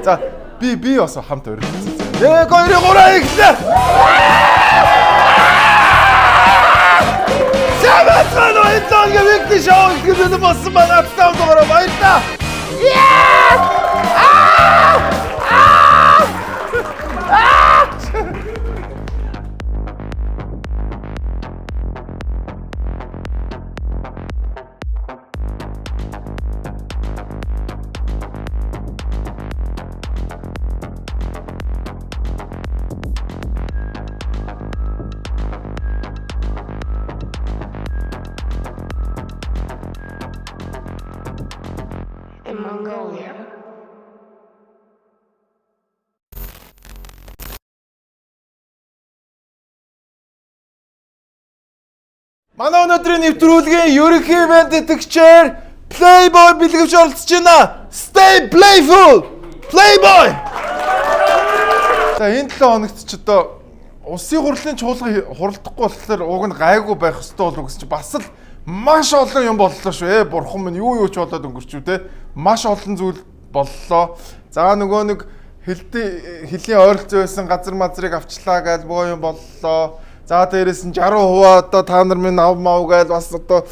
За би бас хамт өрөлдсөн. 1 2 3 эхлэе. Самбатгано энтонгийн викти шоу гэдэг болсон байна. Тавдагаараа баярлалаа. In Mongolia. Манай өнөөдрийн нэвтрүүлгийн ерөнхий ивент итгэгчээр Playboy бэлгэвч оролцож байна. Stay playful. Playboy. За энэ 7 хоногт ч одоо улсын хурлын чуулган хуралдахгүй болохоор уг нь гайгүй байх ёстой болов гэсэн чи бас л маш олон юм боллоо шүү. Бурхан минь юу ч болоод өнгөрчүү те. Маш олон зүйл боллоо. За нөгөө нэг хэлийн ойролцоо байсан газар мазрыг авчлаа гэж боо юм боллоо. За дээрээс нь 60% одоо та нар минь ав мав гэж бас одоо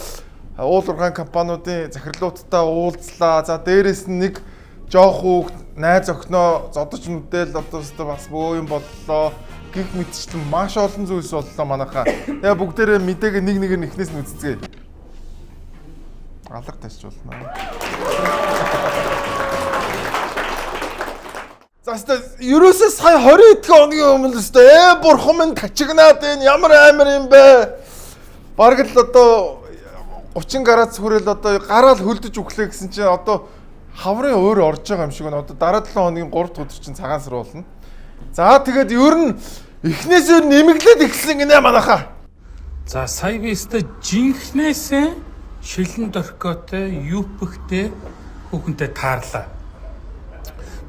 уул уурхайн компаниудын захирлуудтай уулзлаа. За дээрээс нь нэг жоох хүүхд найз охиноо зодож нүдэл одоо бас бөө юм боллоо. Гих мэдчлэн маш олон зүйлс боллоо манайхаа. Тэгээ бүгдээрээ мэдээг нэг нэгээр нь эхнээс нь үзцгээе. Алга тасч болно. За ерөөсөө сая 20 эдгээр хоногийн өмнө өстой бурхан минь тачигнаад энэ ямар амар юм бэ? Бараг л одоо 30 градус хүрэл одоо гараал хөлдөж өглөө гэсэн чинь одоо хаврын өөр орж байгаа юм шиг байна. Одоо дараа 7 хоногийн 3 дахь өдөр чинь цагаан сар болно. За тэгээд ер нь эхнээсээ нэмэглээд эхэлсэн гинэ манайхаа. За сая би өстой жинхнээсээ шилэн дөркөтэй юпхтэй хүүхэнтэй таарлаа.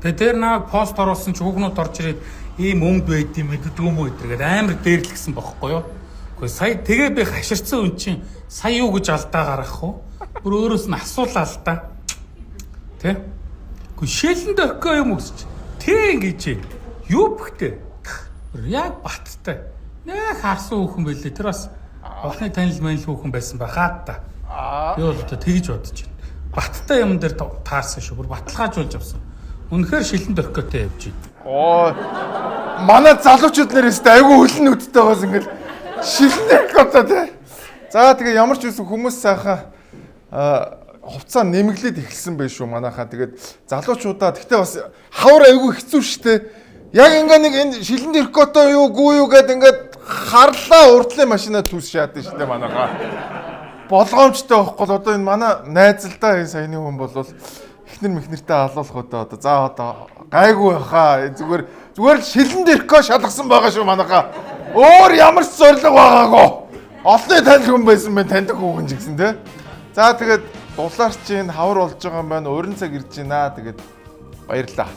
Тэгээд дээр намайг пост оруулсан ч хүүхнүүд орж ирээд ийм өмд байд юм гэдэг юм уу гэдэргээд амар дээрлэгсэн бохоггүй юу. Гэхдээ сая тэгээ би хаширсан үн чинь сая юу гэж алдаа гаргах вэ? Бүр өөрөөс нь асуулаа л да. Тэ? Гэхдээ шилэн дөркөө юм уу гэж. Тэ ингэж юпхтэй. Яг баттай. Наа харсан хүүхэн байлээ. Тэр бас охны танил манил хүүхэн байсан байхаа та. Би бол одоо тэгж бодож байна. Баттай юм дээр таарсан шүү. Бүр баталгаажуулж авсан. Үнэхээр шилэн дөркөтэй явж байна. Манай залуучууд нэрээс айгүй хөлн үдтэй байгаас ингээл шилэн дөркөтэй тий. За тэгээ ямар ч үсэн хүмүүс сайхан хувцаа нэмэглээд эхэлсэн байх шүү манайхаа. Тэгээд залуучуудаа тэгтээ бас хавар айгүй хэцүү шттэ. Яг ингээ нэг энэ шилэн дөркөтэй юу гүү юу гэд ингээд харлаа уртлын машина түс шаадаг шттэ манайхаа. Болгоомжтой байхгүй л одоо энэ манай найзалдаа энэ саяны хүн болвол эхнэр мэхнэртэй алуулах одоо за одоо гайгүй байхаа зүгээр л шилэн дэрхөө шалгасан байгаа шүү манайхаа. Өөр ямар ч зориг байгаагүй. Олны танил хүн байсан бэ таньдаг хүүхэн ч гэсэн тий. За тэгээд дулаар чинь хавар болж байгаа юм байна. Уран цаг ирж байна. Тэгээд баярлалаа.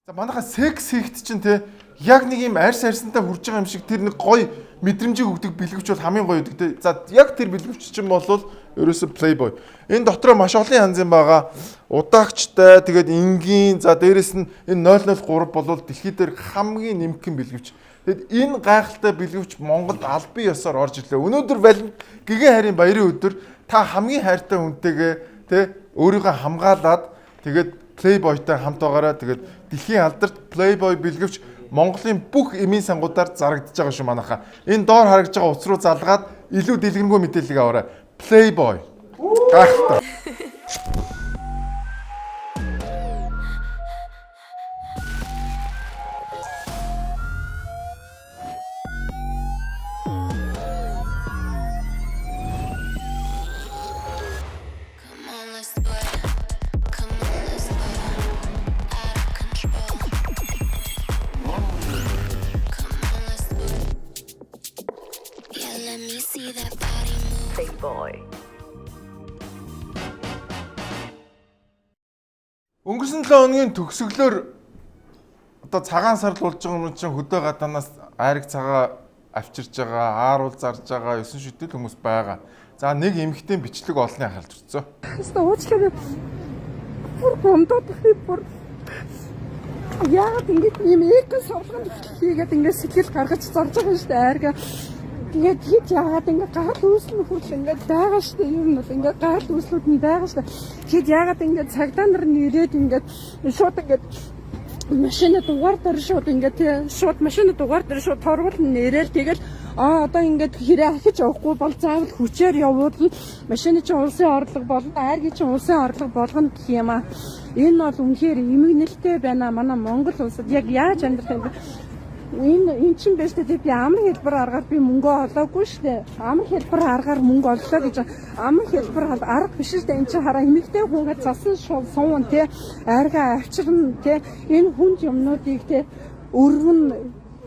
За манайхаа секс хийхт чинь тий яг нэг юм арьс арьсантай хүрж байгаа юм шиг тэр нэг гоё мэдрэмжийг өгдөг бэлгэвч бол хамгийн гоё өгдөг тий. За яг тэр бэлгэвч чинь болвол ерөөсө Playboy. Энэ дотроо маш олон янзын байгаа. Удаагчтай, тэгээд энгийн, за дээрэс нь энэ 003 болвол дэлхий дээр хамгийн нэмхэн бэлгэвч. Тэгэд энэ гайхалтай бэлгэвч Монголд албан ёсоор орж ирлээ. Өнөөдөр гэгэн хайрын баярын өдөр та хамгийн хайртай хүнтэйгээ тий өөрийгөө хамгаалаад тэгээд Playboyтай хамт байгаараа тэгээд дэлхийн алдарт Playboy бэлгэвч Монголын бүх эмийн сангуудаар зарагдаж байгаа шүү манайхаа. Энэ доор харагдж байгаа утас руу залгаад илүү дэлгэрэнгүй мэдээлэл аваарай. Playboy. Гайхалтай. Өнгөрсөн 7 хоногийн төгсгөлөөр одоо цагаан сар болж байгаа юм чинь хөдөө гадаанаас айраг цагаа авчирж байгаа, ааруул зарж байгаа 9 шүтэл хүмүүс байгаа. За нэг эмэгтэй бичлэг олныг харж ирсэн. Уучлаарай. бүр гомдоод бүр яагаад ингэж ийм эко совлгонд хийгээд ингэж сэтгэл гаргаж зорж байгаа шүү дээ айрга. Тэгээд хит яагаад ингэ гал үүснэ хүртэл ингэ байгаа шүү дээ. Юм бол ингэ гал үүслүүд нь байгаа шүү дээ. Хит яагаад ингэ цагдаа нар нь ирээд ингэ шууд ингэ машина дугаар дээр шууд ингэ шууд машина дугаар дээр шууд торгуулна нэрэл тэгэл одоо ингэ хэрэг ахиж явахгүй бол заавал хүчээр явуул машины чинь улсын орлого болно айргийн чинь улсын орлого болгоно гэх юм аа. Энэ бол үнэхээр эмгэнэлтэй байна манай Монгол улсад яг яаж амьдрах юм бэ? Энэ чинь биш үү би амар хэлбэр аргаар би мөнгө олоогүй шүү дээ. Амар хэлбэр аргаар мөнгө оллоо гэж амар хэлбэр арга биш шүү дээ. Энд чинь хараа эмэгтэй хүнгээ цасан суун те арга авчирна те энэ хүнд юмнуудыг те өргөн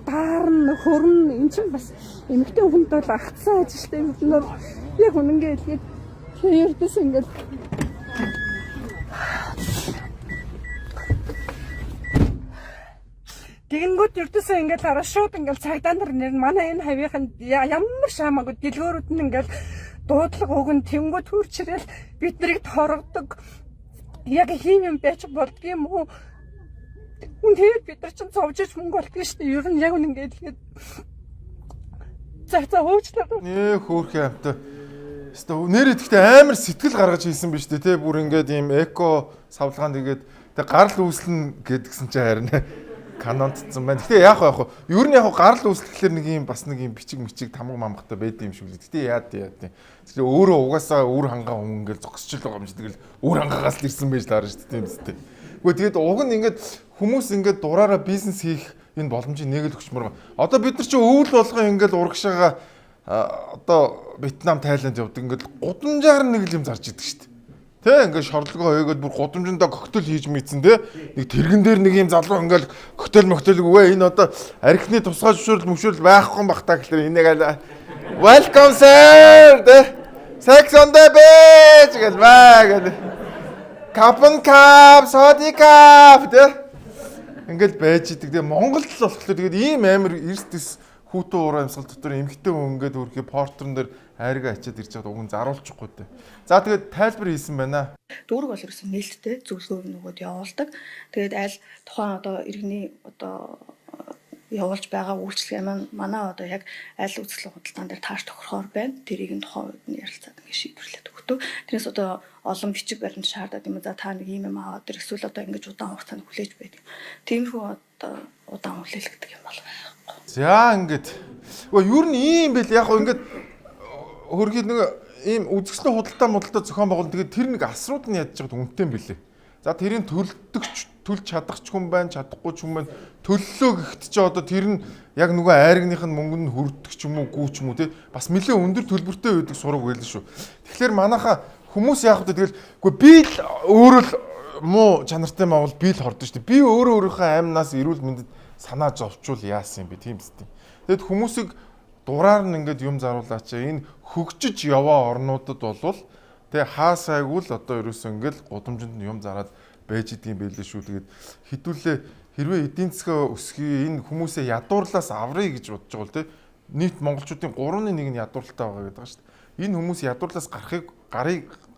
таарна хөрн энэ чинь бас эмэгтэй хүнд бол агцсан ажил шүү дээ. Бид нар яг үнэнгээ хэлгээд тэрдээс ингээд тэгэнгүүт ердөөсөө ингээд хараа шууд ингээд цагдаа нар нэр манай энэ хавийнханд ямар шаамаагүй дэлгөөрүүд нь ингээд дуудлага өгөн тэнгүүд хурчрэл бид нарыг торгодог яг хийм юм байж болдго юм уу? Үнээр бид нар чинь цовжиж мөнгө олдго шүү дээ. Ер нь яг ингээд хэлгээд за уучлаа. Хөөрхөн амтай. Өстө нэр идэхтэй амар сэтгэл гаргаж хийсэн биз дээ те бүр ингээд ийм эко савлгаанд игээд тэг гарал үүслэн гэдгсэн чинь харин канонтцсан байна. Гэтэ яах вэ? Ер нь яг гарал үүсгэхлээр нэг юм бас нэг юм бичиг тамга мамгатай байд юм шиг л. Гэтэ яад. Тэгэхээр өөрөө угаасаа үр хангаа хүн ингээл зогсчихл байгаа юм шиг тэгэл үр хангаагаас л ирсэн байж таарна шүү дээ тийм. Гэхдээ тэгээд уг нь ингээд хүмүүс ингээд дураараа бизнес хийх энэ боломжийг нэг л өгчмөр байна. Одоо бид нар чи өвөл болгон ингээл урагшаага одоо Вьетнам, Тайланд явдаг ингээд гудамжаар нэг л юм зарж идэг шүү дээ. Тэ ингээд шорлогоо хөөгээд бүр гудамжиндаа коктейл хийж мэдсэн тэ нэг тэрэгэн дээр нэг юм залуу ингээд коктейл үгүй энэ одоо архины тусгай зөвшөөрөл байхгүй бах та гэхээр энийг welcome sir тэ sex on the beach гэж байгаа капн кап соди кап тэ ингээд байж идэг. Тэгээ Монголд л болохоор тэгээд ийм амар эрсдэс хүүтэн ураа амьсгал дотор эмхтэй хүн ингээд өөрхий портрон дээр айргаа ачаад ирж байгаа уг нь заруулчихгүй дээ. За тэгээд тайлбар хийсэн байна. Дүүрэг бол ерөөсөн нээлттэй зөвлөгөө нөгөөд явуулдаг. Тэгээд аль тухайн одоо иргэний одоо явуулж байгаа үйлчлэгээ манай одоо яг аль үзэсгэлэн худалдаан дээр тааш тохирохоор байна. Тэрийг нь тухайн үед нь ярилцаад ингээд шийдвэрлээд өгдөг. Тэрнээс одоо олон бичиг баримт шаардаад юм. За та нэг юм аваад эсвэл одоо ингэж удаан хугацаанд хүлээж байдаг. Тиймэрхүү одоо удаан хүлээлгдэг юм бол байхгүй. За ингээд ер нь ийм бэл яг ингээд хөргий нэг ийм үзэсгэлэн худалдаа зохион байгуул тэгээд тэр нэг асрууд нь ядж байгаа үнэтэй юм бэлээ. За тэрийг төлж чадах ч хүн байна, чадахгүй ч хүн байна. Төллөө гэхэд ч одоо тэр нь яг нөгөө айргных нь мөнгөнд хүрдэг ч юм уу, гүү ч юм уу тий. Бас нэлээд өндөр төлбөртэй байдаг сураг байлаа шүү. Тэгэхээр манайха хүмүүс яах вэ тэгэл би л өөрөө л муу чанартай маа бол би л хордож шүү. Би өөрийнхөө аймнаас эрүүл мэндэд санаа зовчвол яасан юм бэ тийм үстэй. Тэгэд хүмүүсийг дураар нь ингээд юм заруулаач. Энэ хөгжиж яваа орнуудад болвол тэгээ хаасайгүй л одоо ерөөсөө ингээд гудамжинд юм зараад байж идэм байлээ шүү. Тэгээд хэдүүлээ хэрвээ эдийн засгаа өсгий энэ хүмүүсээ ядуурлаас аврыг гэж бодож байгаа бол тэ нийт монголчуудын 3/1 нь ядуурлалтай байгаа гэдэг шүү дээ. Энэ хүмүүс ядуурлаас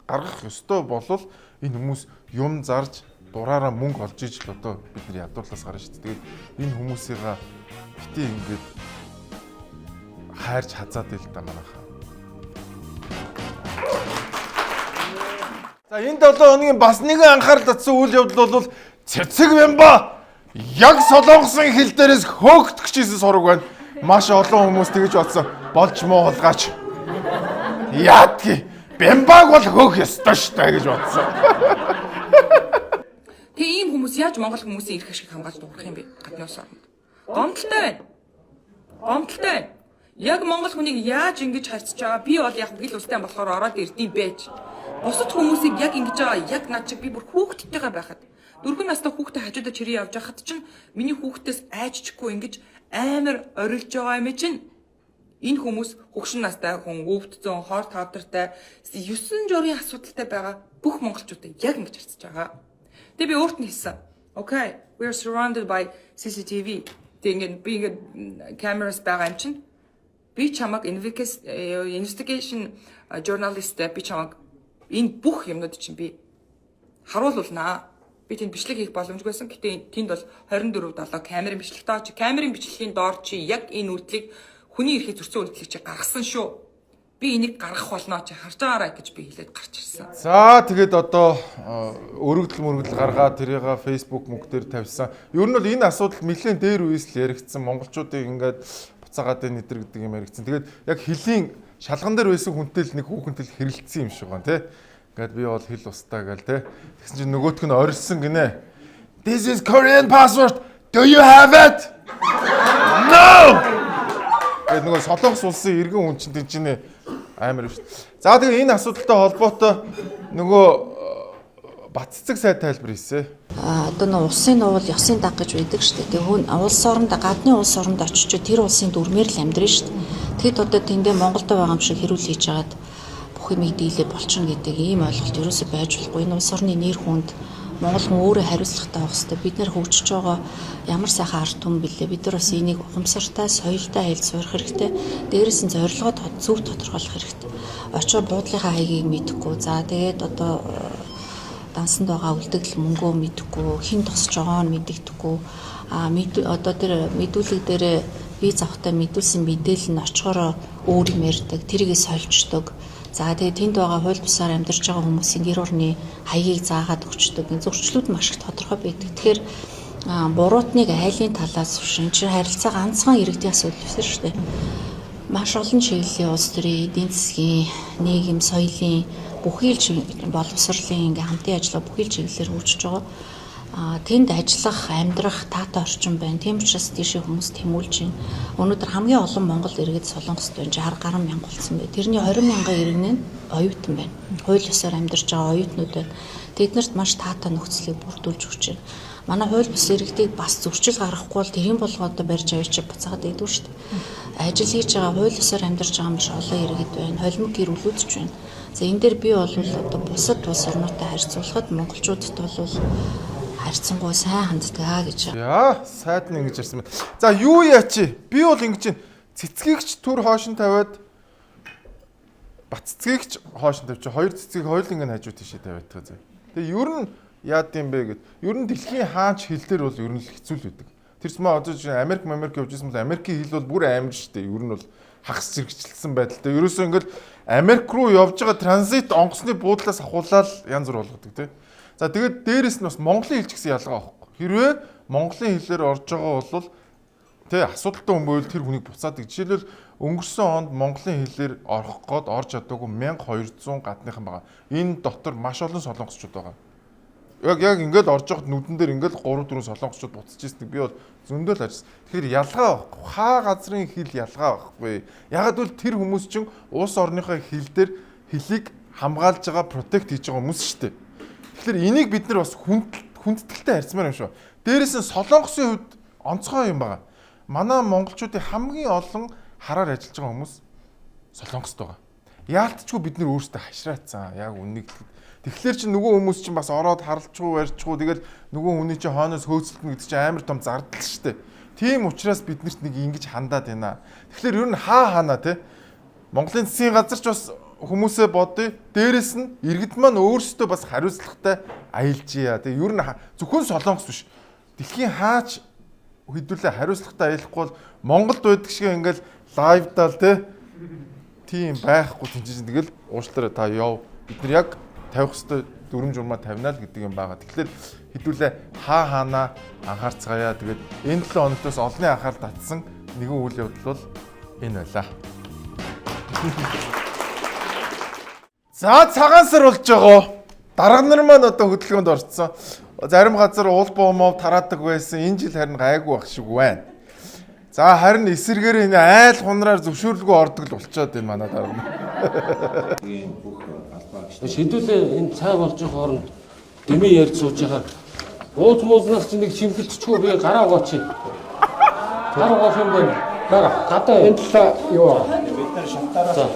гаргах ёстой болвол энэ хүмүүс юм зарж дураараа мөнгө олж иж одоо бид нар ядуурлаас гарна шүү дээ. Тэгээд энэ хүмүүсийгээ бити ингээд хайрч хазаад байл та манайхаа. За энэ 7 хоногийн бас нэгэн анхаарал татсан үйл явдал бол цэцэг бямба яг солонгосын хил дээрээс хөөгдөх гэсэн сураг байна. Маш олон хүмүүс тэгэж бодсон. Болж муу хулгаач. Яадги бямбаг бол хөөх ёстой шүү дээ гэж бодсон. Тэгээ ийм хүмүүс яаж монгол хүмүүсийн эрх ашиг хамгаалж дуурах юм бэ? Гадны улс орнд. Гомдолтой байна. Гомдолтой байна. Яг монгол хүнийг яаж ингэж харьцаж байгаа? Би бол яг гэл устай болохоор ороод ирдэм байж. Бусад хүмүүсийг яг ингэж байгаа. Яг над чиг би бүр хүүхдтэйгээ байхад. 4 настай хүүхдээ хажуудаа чирээ явж байхад чинь миний хүүхдээс айжчихгүй ингэж амар орилж байгаа юм чинь. Энэ хүмүүс хөгшин настай хүн, өвдцөн, хор тавдартай, 9 журийн асуудалтай байгаа бүх монголчуудаа яг ингэж харьцаж байгаа. Тэгээ би өөрт нь хэлсэн. Okay, we are surrounded by CCTV. Тэгээд би ингэ cameras байгаа юм чинь. Би чамаг investigation journalist би чамаг энэ бүх юмнууд чинь би харуулнаа. Би тэнд бичлэг хийх боломжгүй байсан. Гэтэ тэнд бол 24/7 камерын бичлэгтэй очи. Камерын бичлэгийн доор чи яг энэ үйлдэлийг хүний эрхийг зөрчсөн үйлдэлийг чи гаргасан шүү. Би энийг гаргах болно чи харж байгаарай гэж би хэлээд гарч ирсэн. За тэгээд одоо өргөдөл гаргаад тэрийг Facebook мөнгө дээр тавьсан. Ер нь бол энэ асуудал нэлээд дээр үеэс л яригдсан. Монголчуудыг ингээд буцаагаад энэ өдр гэдэг юм яригдсан. Тэгээд яг хөлийн шалган дээр байсан хүнтэй л нэг хүүхэнтэй л хэрэлдсэн юм шиг байна тий. Ингээд би бол хэл устаа гээл тий. Тэгсэн чинь нөгөөх нь орилсон гинэ. This is Korean passport. Do you have it? No! Тэгээд нөгөө Солонгос улсын иргэн хүн чинь тэнцэнэ амар шүү дээ. За тэгээ энэ асуудалтай холбоотой нөгөө Баццэг сайд тайлбар хийсэн. Одоо нэг улсын нуул ёсын даг гэж байдаг шүү дээ. Тэгээ хүн улс оронд гадны улс оронд очиж тэр улсын дүрмээр л амьдрын шүү дээ. Тэгэд одоо тэндээ Монголд байгаа юм шиг хэрүүл хийж агаад бүх юм дийлээ болчихно гэдэг ийм ойлголт ерөөсөй байж болохгүй. Энэ улс орны нэр хүнд Монгол хүн өөрөө хариуцлагатай байх хэрэгтэй. Бид нэр хөгжиж байгаа ямар сайхан ард түмэн бэлээ. Бид нар бас энийг ухамсартай, соёлтой айлд сурах хэрэгтэй. Дээрээс нь зорилгоо зөв тодорхойлох хэрэгтэй. Очоо буудлынхаа хаягийг мэдэхгүй. За тэгээд одоо дансанд байгаа үлдэгдэл мөнгөө мэдэхгүй, хэн тосч байгааг нь мэдэгдэхгүй. Одоо тэр мэдүүлэг дээр бие завхтай мэдүүлсэн мэдээлэл нь очихороо өөр юм ярьдаг. Тэрийгээ сольждог. За тэгээд тэнд байгаа хууль бусаар амьдарч байгаа хүмүүсийн гэр орны хаягийг заагаад өгчдөг. Энэ зөрчлүүд маш их тодорхой байдаг. Тэгэхээр буруутныг айлын талаас шин чи харилцаа ганцхан иргэдийн асуудал биш шүү дээ. Маш олон чиглэлийн улс төрийн эдийн засгийн, нийгэм, соёлын бүхий л боловсролын ингээм хамтын ажиллагаа бүхий л чиглэлээр хөгжиж байгаа. Тэнд ажиллах, амьдрах таатай орчин байна. Тийм учраас тийшээ хүмүүс тэмүүлж байна. Өнөөдөр хамгийн олон Монгол иргэд Солонгост байна. 60 гаруй мянга болсон байна. Тэрний 20 мянган иргэн нь оюутан байна. Хууль ёсоор амьдарч байгаа оюутнууд байна. Тэднэрт маш таатай нөхцөлийг бүрдүүлж өгч байна. Манай хууль бус иргэдийг бас зөрчил гаргахгүй бол тэрийн болгоод барьж авчиж буцаагаад идвэ шүү дээ. Ажил хийж байгаа хууль ёсоор амьдарч байгаа маш олон иргэд байна. Холимог гэр бүлүүдч байна. За энэ дээр би бол одоо бусад улс орнуудтай харьцуулахад монголчуудад бол харьцангуй сайн ханддаг гэж. Яа, сайд нь ингэж ярьсан байна. За юу яачи? Би бол ингэж цэцгийгч түр хоош нь тавиад баццгийгч хоош нь тавьчих. Хоёр цэцгийг хоёуланг нь хажуу тийшээ тавиад байгаа зэ. Тэгээ ер нь яад юм бэ гэд. Ер нь дэлхийн хаач хил дээр бол ер нь л хэцүү л байдаг. Тэр ч маа одоо Америк явж ирсэн бол Америкийн хил бол бүр амар шүү дээ. Ер нь бол хагас зэрэгчлсэн байдалтай. Ерөөсөө ингээл Америк руу явж байгаа транзит онгоцны буудлаас ахуулаад янз бүр болгодог тий. За тэгээд дээрэс нь бас Монголын хэл ч гэсэн ялгаа байхгүй. Хэрвээ Монголын хэлээр орж байгаа бол тий асуудалтай хүн байвал тэр хүнийг буцаадаг. Жишээлбэл өнгөрсөн онд Монголын хэлээр орох гээд орж чадаагүй 1200 гадныхан байгаа. Энэ дотор маш олон солонгосчууд байгаа. Яг ингээд орж явахад нүдэн дээр ингээд 3-4 солонгосчууд буцаж ирсэн. Би бол зөндөл ажилласан. Тэгэхээр ялгаа байхгүй. Хаа газрын хэл ялгаа байхгүй. Ягаад гэвэл тэр хүмүүс чинь улс орныхоо хэл дээр хэлийг хамгаалж байгаа, протект хийж байгаа хүмүүс шүү дээ. Тэгэхээр энийг бид нар бас хүндэтгэлтэй харьцмаар юм шүү. Дээрээс нь солонгосын хувьд онцгой юм байна. Манай монголчуудын хамгийн олон хараар ажиллаж байгаа хүмүүс солонгост байгаа. Яалтчгүй бид нар өөрсдөө хашраацсан. Яг үннийг. Тэгэхээр чи нөгөө хүмүүс чинь бас ороод харалцгүй барьчихгүй тэгэл нөгөө хүний чинь хойноос хөөцөлтнө гэдэг чинь амар том зардал шүү дээ. Тийм учраас биднэрт нэг ингэж хандаад байна. Тэгэхээр ер нь хаана те Монголын засгийн газар ч бас хүмүүсээ бодъё. Дээрэс нь иргэд маань өөрсдөө бас хариуцлагатай аялжийя. Тэгээ ер нь зөвхөн солонгос биш. Дэлхийн хаач хэдүүлээ хариуцлагатай аялахгүй бол Монголд байдаг шиг ингээл лайвдаа л тийм байхгүй тийм тэгэл уушлаараа та яв. Бид нар яг тавих хэвээр дүрм журмаа тавина л гэдэг юм байгаа. Тэгэхээр хэдүүлээ хаана анхаарцгаая. Тэгээд энэ 7 хоногтоос олонний анхаарал татсан нэгэн үйл явдал бол энэ байлаа. За цагаан сар болж байгаа. Дарга нар маань одоо хөдөлгөөнд орцсон. Зарим газар уул буумав тараадаг байсан. Энэ жил харин гайгүй байх шиг байна. За харин эсэргээр энэ айл хунраар зөвшөөрлгүй ордог л болчиход байна манай дарга нар. Шийдүүлээ энэ цай болж байгаа хооронд дэмий ярьж сууж байгаа. Ууз муузнаас чи нэг шимгэлцчихгүй би гараа угаач. Гараа угаах юм байна. Гараа гадаа энэ талаа юу аа. Бид нар шантараатай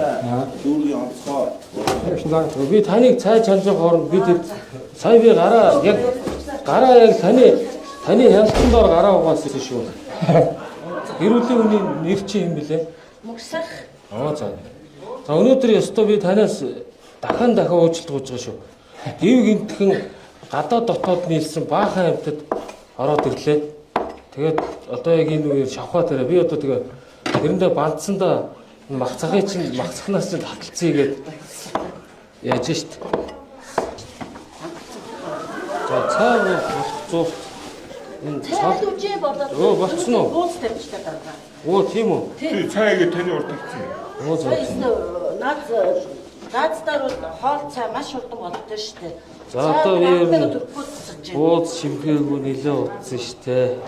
дүүргийн онцгой. Би таныг цай чалж байгаа хооронд бид сая би гараа яг таны хяналтан доор гараа угаасан шүү. Хэрүүлийн хүний нэр чи юм бэлээ? Мөксөх. За. За өнөөдөр ёстой би танаас дахин уучлалт гуйж байгаа шүү. Гів гинтхэн гадаад дотоод нийлсэн баахан амьтад ороод ирлээ. Тэгээд одоо яг энэ үеэр шавхаа тэрэ би одоо тэгээ тэрэндээ бандсандаа мах цахнаас чинь таталцъя гээд яаж штт. За цаа болцоо. Энэ цаа үжээ болоод. Өө болцсон уу? Бууз тавьчихлаа дараа. Оо тийм үү? Тий цайг таны урд тавьчихсан. Оо зөв. Наадтаар бол хоол цай маш хурдан болдог шүү дээ. За одоо би бууз шимхээгүй нэлээ утсан штэ.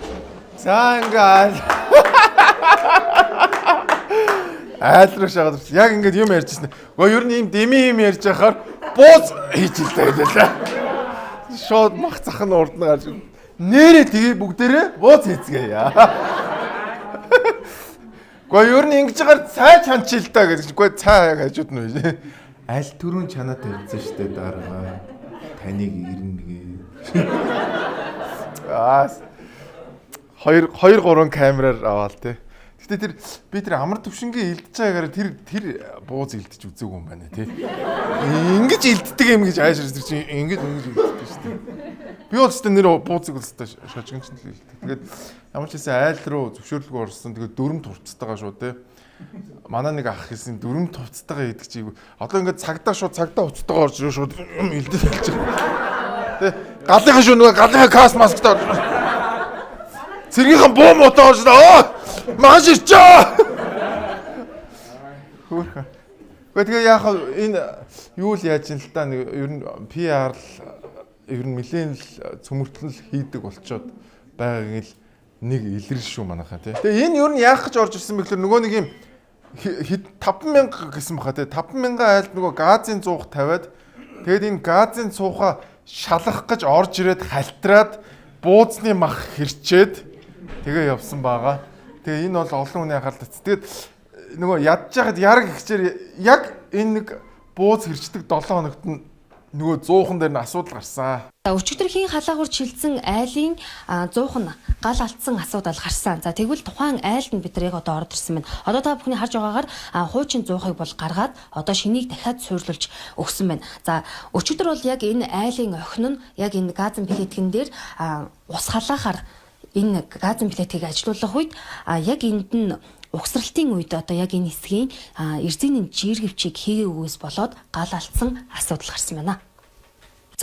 За ингээд айлруу шагаад ирсэн. Яг ингээд юм ярьжсэн. Гөө ер нь ийм деми юм ярьж байхаар бууз хийж илтэй байлаа. Шууд мах цах нь урд нь гарч. Нэрээ тэгээ бүгдээрээ бууз хийцгээе яа. Гөө ер нь ингэж байгаа цай чанчил та гэж. Гөө цай хажууд нь биш. Аль түрүүн чанаа тавьсан штэ дараа. Таныг ирнэ. Хоёр 3 камераар аваал те. Гэтэ би тэр амар төвшингийн илдэж байгаагаар тэр бууз илдэж үзээгүй юм байна те. Ингэж илддэг юм гэж аашрс тэр чинь ингэж илддэг шүү дээ. Би бол ч нэр буузыг өстэй шажигч нь л илддэг. Тэгээд ямар ч хэсэ айл руу зөвшөөрлөгөө орсон. Тэгээд дүрм турцтайгаа шүү те. Манай нэг ах хэлсэн дүрм турцтайгаа идэх чиг. Одоо ингээд цагдаа уцтайгаа орж шууд илдэж хэлж байгаа. Тэ галынхаа шүү нөгөө галынхаа кас масктай цэргийнхэн буу мотоо орж маш ирчээ. Хөөхөө. Тэгээ яах энэ юу л яаж юм л та нэг ер нь PR ер нь нэлээд л цөмөртлөл хийдэг болчоод байгааг л нэг илэрл шүү манайхаа тий. Тэгээ энэ ер нь яах гэж орж ирсэн бэ гэхээр нөгөө нэг юм 5000 гэсэн баха тий. 5000 айлд нөгөө газын цуух тавиад тэгээд энэ газын цууха шалах гэж орж ирээд халтраад бууцны мах хэрчээд тэгээ явсан байгаа. Тэгээ энэ бол олон хүний анхаарал татсан. Тэгээд нөгөө ядж хахад яраг ихчээр яг энэ нэг бууз хэрчдэг 7 хоногт нь нөгөө 100хан дээр нь асуудал гарсан. За өчигдөрхийн халаагуур чилсэн айлын 100хан гал алдсан асуудал гарсан. За тэгвэл тухайн айлд нь бид нар яг одоо орж ирсэн байна. Одоо та бүхний харж байгаагаар хуучин 100-ыг бол гаргаад одоо шинийг дахиад суйрлуулж өгсөн байна. За өчигдөр бол яг энэ айлын охин нь яг энэ газын плитгэн дээр ус халаахаар энэ газын плитгэгийг ажилуулах үед яг энд нь угсралтын үед одоо яг энэ хэсгийн эрзэний жиргэвчийг хийгээгүйс болоод гал алдсан асуудал гарсан байна.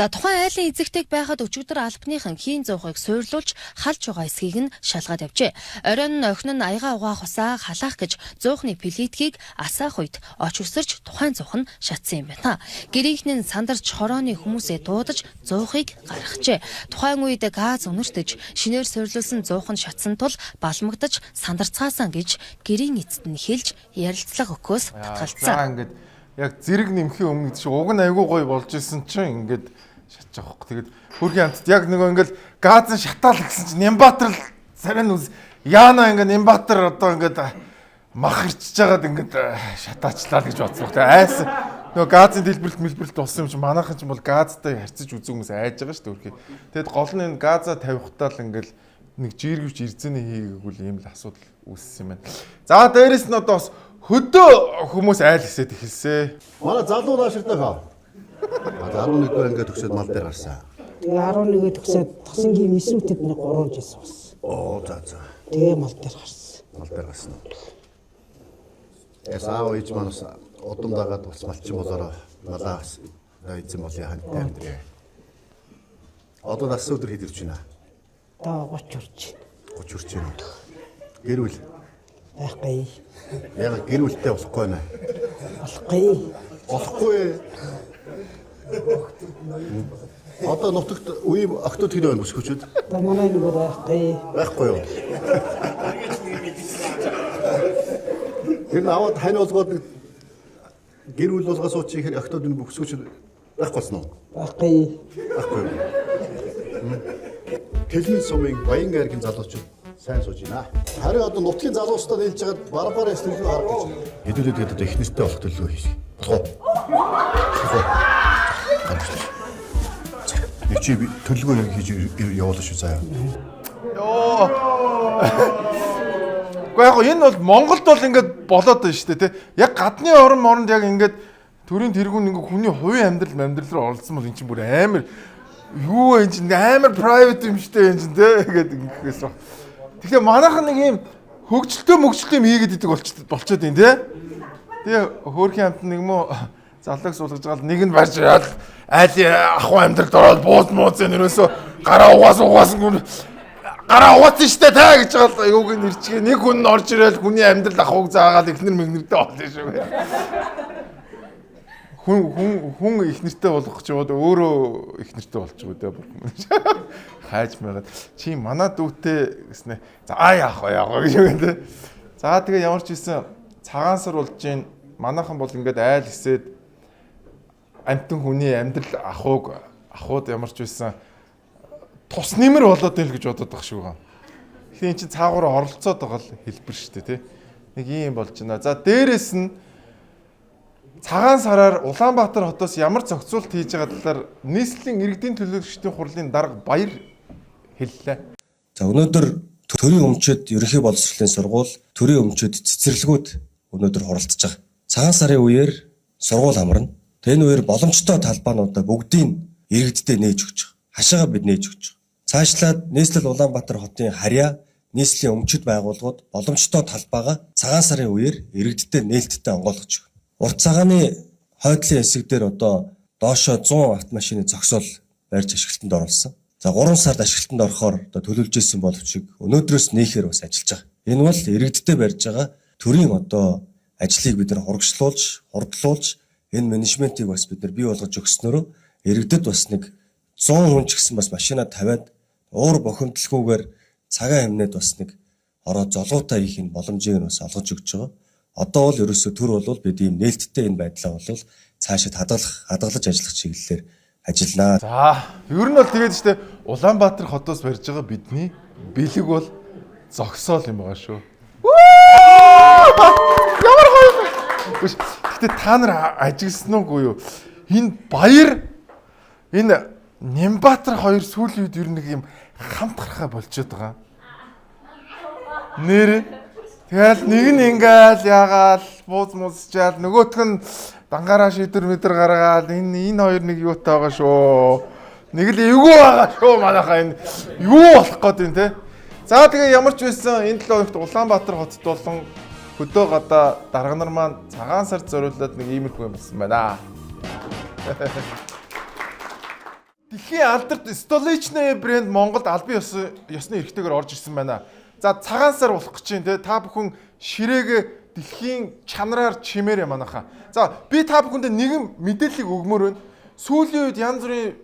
За тухайн айлын эзэгтэйг байхад өчигдөр албаныхан хийн 100-ыг суйрлуулж халж байгаа эсхийг нь шалгаад явжээ. Оройн нь охин нь аяга угаах усаа халаах гэж 100-ны плитгэгийг асаах үед оч үсэрч тухайн 100 нь шатсан юм байна. Гэрийнхэн нь сандарч хорооны хүмүүсээ дуудаж 100-ыг гаргажээ. Тухайн үед газ өнөртөж шинээр суйрлуулсан 100 нь шатсан тул балмагдаж сандарцгаасан гэж гэрийн эцэд нь хэлж ярилцлага өгөхөөс татгалцсан. За ингээд яг зэрэг нэмхийн өмнө чи уг нь айгүй гоё болж исэн чинь ингээд шатж байгаа хөөх. Тэгээд хөрхийн амтд яг нөгөө ингээд газын шатаал гэсэн чинь Нямбатар царин үз яана ингээд Нямбатар одоо ингээд мах ирчж байгаад ингээд шатаачлаа гэж бодсон. Тэгээд айс нөгөө газын дэлбэрэлт болсон юм чинь манайхан ч бол газтай харьцаж үзэх хүмүүс айж байгаа шүү дээ хөрхийн. Тэгэд гол нь энэ газа тавихтаа л ингээд нэг жиргэвч эрзэний хийгээгүүл ийм л асуудал үүссэн юм байна. За дээрэс нь одоо бас хөдөө хүмүүс айл хэсэд эхэлсэн. Манай залуу нааширдаг хаа. 11-р ангид төгсөөд мал дээр гарсан. Тэгээ 11-д төгсөөд тасангийн эсвүүтэд нэг 3 жил суусан. Оо за. Тэгээ мал дээр гарсан. Мал дээр гарсан. Эсаав ич манас удам дагаад бас малчин болоороо малаас эзэн болын хантай амьдрээ. Одоо нас өдөр хэд ирж байна? Одоо 30 урж. 30 урж байна. Гэрүүл. Байхгүй. Яг гэрүүлтэй болохгүй нэ. Болохгүй. Болохгүй. Одоо нутагт үе охтууд хэд байна бүсгүүчүүд? Одоо манай нэг байхгүй. Байхгүй юу? Энэ аваад ханиулгууд гэрүүл болгоо суучих хэрэг охтууд энэ бүсгүүчүүд байхгүй болсон уу? Байхгүй. Байхгүй. Телевиз сумын баян гаргийн залуучууд сайн сууж байна. Харин одоо нутгийн залуучуудад хэлж байгаад барбар эсрэг харах гэж. Хэдүүлээд одоо их нэртэй болох төлөө хийх. Болох уу? Нэг чи төлөвлөгөө хийж явуулах шүү заяа. Йоо. Гэхдээ яг энэ бол Монголд бол ингээд болоод байна шүү дээ тий. Яг гадны оронд яг ингээд төрийн тэргүүн ингээд хүний хувийн амьдрал руу оролцсон бол эн чинь бүр амар юу энэ чинь амар private юм штэй энэ чинь те гэдэг ингэхээс. Тэгэхээр манайхан нэг юм хөгжилтэй юм хийгээд идэг болчиход байна те. Тэгээ хөөрхийн амт нэг мөө заллаг суулгаж байгаа нэг нь барьж яал айл ахуй амьдралд ороод бууз нэрөөсөө гараа угаасан гараа угаасан штэ та гэж байгаа юуг нь ирчихээ нэг хүн орж ирэл хүний амьдрал ахуйг заагаад ихнэр мэгнэртэй болно шүү. Хүн их нэртэй болгох ч яваад өөрөө их нэртэй болж байгаа дээ. Хайж мэйгаад чи манай дүүтэй гэснэ. За яах вэ гэж юм те. За тэгээ ямар ч ийсэн цагаан сар болж гин манайхан бол ингээд айл хэсээд амтэн хүний амьдрал ахууд ямар ч ийсэн тус нэмэр болоод байл гэж бодоод байгаа шүү. Тэгэхээр эн чинь цаагаараа оролцоод байгаа л хэлбэр шүү дээ тий. Нэг юм болж байна. За дээрэс нь цагаан сараар Улаанбаатар хотоос ямар зохицуулт хийж байгаа талаар нийслэлийн иргэдийн төлөөлөгчдийн хурлын дарга Баяр хэллээ. За өнөөдөр төрийн өмчөд ерөнхий боловсролын сургууль, төрийн өмчөд цэцэрлэгүүд өнөөдөр хуралдаж байгаа. Цагаан сарын үеэр сургууль амарна. Энэ үеэр боломжтой талбайнуудаа бүгдийг иргэддээ нээж өгч байгаа. Хашаага бид нээж өгч байгаа. Цаашлаад нийслэл Улаанбаатар хотын харьяа нийслэлийн өмчөд байгууллагууд боломжтой талбайгаа цагаан сарын үеэр иргэддээ нээлттэй онгойлгож байгаа. Урт цагааны хойдлын хэсэг дээр одоо доошоо 100 автомашины зогсоол барьж ашиглалтанд оруулсан. За 3 сард ашиглалтанд орохоор одоо төлөвлөж ирсэн боловч өнөөдрөөс нээхээр бас ажиллаж байгаа. Энэ бол иргэддээ барьж байгаа төрийн одоо ажлыг бид нар хурагшлуулж, хурдлуулж энэ менежментийг бас бид нар бий болгож өгснөөрөө иргэдэд бас нэг 100 хүн ч гэсэн бас машина тавиад уур бохимдлохгүйгээр цагаан хэмнээд бас нэг ороо золгоотой хийх энэ боломжийг бас олгож өгч байгаа. Одоо бол ерөөсөө төр бол бид ийм нээлттэй энэ байдлаа бол цаашид хадгалж ажиллах чиглэлээр ажилланаа. За, ер нь бол тэгээд штэ Улаанбаатар хотоос барьж байгаа бидний бэлэг бол зогсоол юм байгаа шүү. Ямар гоё. Гэтэ та нар ажигласан уугүй юу? Энэ Баяр энэ Нямбатар хоёр сүүлийн үед ер нь нэг юм хамт гарахаа болчиход байгаа. Нэр тэгэл нэг нь ингээл ягаал муусчаал нөгөөх нь дангаараа шийдвэр мэдэр гаргаал энэ хоёр нэг юутай байгаа шүү. Нэг л эвгүй байгаа шүү манайхаа энэ юу болох гээд юм те. За тэгээ ямар ч байсан энэ 7 хоногт Улаанбаатар хотод болон хөдөө гадаа дарга нар маань цагаан сард зориулаад нэг иймэрхүү юм болсон байна. Дэлхийн алдарт Stolichny брэнд Монголд албан ёсны эрхтэйгээр орж ирсэн байна. За цагаан сар болох гэж байна те. Та бүхэн ширээгээ дэлхийн чанараар чимээрээ манайхаа. За би та бүхэндээ нэгэн мэдээллийг өгмөр байна. Сүүлийн үед янз бүрийн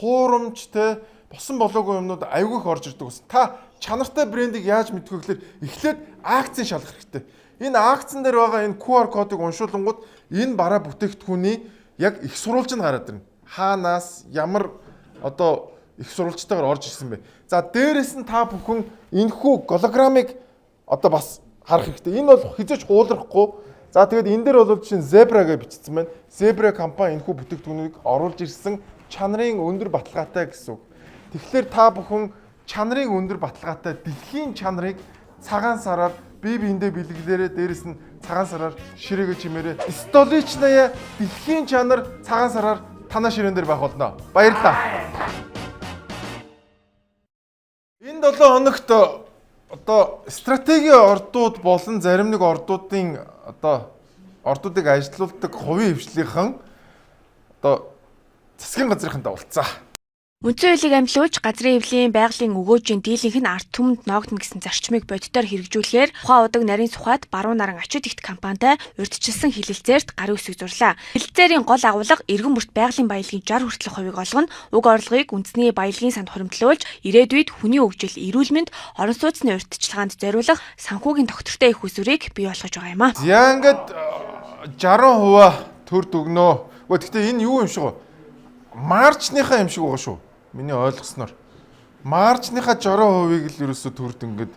хуурамч те босон болоогүй юмнууд айгүйх орж ирдэг ус. Та чанартай брендийг яаж мэдэх вэ гэхээр эхлээд акцын шалгах хэрэгтэй. Энэ акцэн дээр байгаа энэ QR кодыг уншуулангууд энэ бараа бүтээгдэхүүний яг их сурвалж нь гараад ирнэ. Хаанаас ямар одоо их сурвалжтайгаар орж ирсэн бэ. За дээрэс нь та бүхэн энэхүү голограммыг одоо бас харах хэрэгтэй. Энэ бол хизээч хуулрахгүй. За тэгээд энэ дээр бол жишээ Zebra гэж бичсэн байна. Zebra компани энэхүү бүтээгдэхүүнийг оруулж ирсэн чанарын өндөр баталгаатай гэсэн үг. Тэгэхээр та бүхэн чанарын өндөр баталгаатай дэлхийн чанарыг цагаан сараар бие биендээ бэлгэлээрээ дээрэс нь цагаан сараар ширээгээ чимээрээ Stolichny дэлхийн чанар цагаан сараар танаа ширээн дээр байх болно. Баярлалаа. Энэ 7 хоногт одоо стратегийн ордууд болон зарим нэг ордуудын одоо ордуудыг ажилуулдаг хувийн хвшлийнхэн одоо засгийн газрынхантай уулзсан. Үндсэн хуулийг амжилуулж газрын эвлийн байгалийн өгөөжийн дийлэнх нь ард түмэнд ноогдно гэсэн зарчмыг бодитоор хэрэгжүүлэхээр ухаан удаг нарийн сухад баруун наран ачууд ихт компанитай урьдчилсан хилэлцээрт гарын үсэг зурлаа. Хилэлцээрийн гол агуулга эргэн бүрт байгалийн баялагын 60 хүртэлх хувийг олгоно, уг орлогыг үндэсний баялагын санд хуримтлуулж ирээдүйд хүний хөгжил, эрүүл мэнд, орон сууцны урьдчилгаанд зориулах санхүүгийн тогтвортой их усүрийг бий болгож байгаа юм а. За ингээд 60% төр дүгнөө. Гэхдээ энэ юу юм шиг вэ? Марчныхаа юм шиг байгаа шүү. Миний ойлгосноор марчныхаа 60%-ийг л ерөөсө төрд ингээд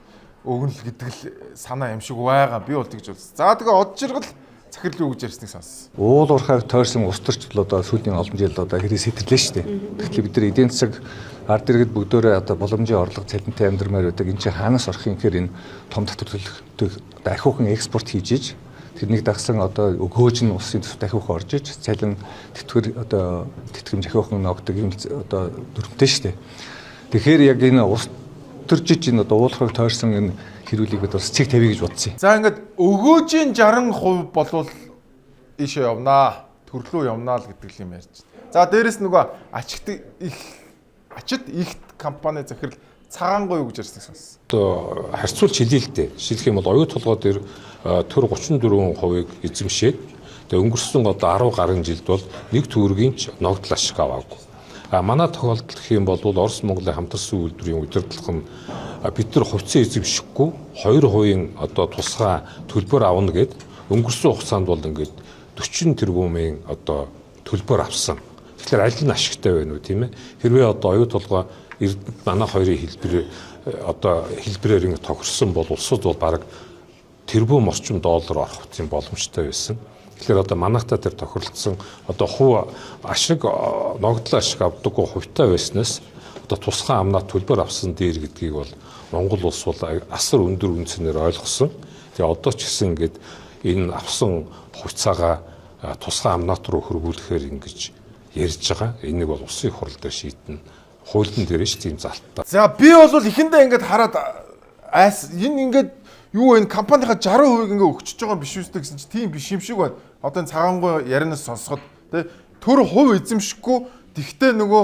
өгнө л гэдэг л санаа юм шиг байгаа. Би бол тэгж болсон. За тэгээ од жиргэл захирал юу гэж ярьсныг сонссон. Уул уурхайг тойрсон устарч бол одоо сүүлийн олон жил одоо хэрэг сэтгэлээ шүү дээ. Тэгэхээр бид нар эдийн засаг ард иргэд бүгдөө одоо боломжийн орлого цалинтай амьдрмаар байдаг. Энд чинь хаанаас орох юм гэхээр энэ том татвар төлөх ахиухан экспорт хийж иж тэрнийг дагсан одоо өгөөж нь улсын төсөв дахиух орж иж цалин тэтгэмж ахиухан ногдөг юм одоо дүрмтэй шүү дээ. Тэгэхээр яг энэ улс төржиж энэ одоо уулахыг тойрсон энэ хэрүүлийг бид бас цэг тавья гэж бодсон юм. За ингээд өгөөжийн 60% болвол ийшээ явнаа, төрлөө явнаа л гэдэг юм ярьж байна. За дээрэс нөгөө ачид их компани захирал цагаан гоё гэж ярьсан сонс. Одоо харьцуулж хэлээ л дээ. Жишээлх юм бол оюу толгой дээр төр 34%-ыг эзэмшээд тэгээ өнгөрсөн одоо 10 гаруй жилд бол нэг төгрөгийн ч ногдол ашиг аваагүй. Манай тохиолдол гэх юм бол Орос Монголын хамтарсан үйлдвэрийн удирдлага нь бид нар хувьцаа эзэмшихгүй 2% одоо тусгай төлбөр авна гэд өнгөрсөн хугацаанд бол ингээд 40 тэрбумын одоо төлбөр авсан. Тэгэхээр аль нь ашигтай байна уу тийм ээ? Хэрвээ одоо оюу толгой Эрдэнэт манай хоёрын хэлбэрээр ингэ тохирсон бол улсууд бол бараг тэрбум орчим доллар орох боломжтой байсан. Тэгэхээр одоо манайхтай тэр тохиролцсон одоо хувь ашиг ногдлон ашиг авдаггүй хувьтай байснаас одоо тусгай амнаа төлбөр авсан дээр гэдгийг бол Монгол улс бол асар өндөр үнцээр ойлгосон. Тэгээ одоо ч гэсэн ингээд энэ авсан хувьцаагаа тусгай амнаат руу хөрвүүлэхээр ингэж ярьж байгаа. Энийг бол улсын хурал дээр шийднэ. Хуулийн дээр ш тийм залттай. За би бол ихэндээ ингээд хараад энэ ингээд юу энэ компанийнхаа 60% ингээд өгчөж байгаа юм биш үстэй гэсэн чи тийм биш юм шиг байна. Одоо энэ цагаангой ярианаас сонсоход тий төр хувь эзэмшихгүй тэгтээ нөгөө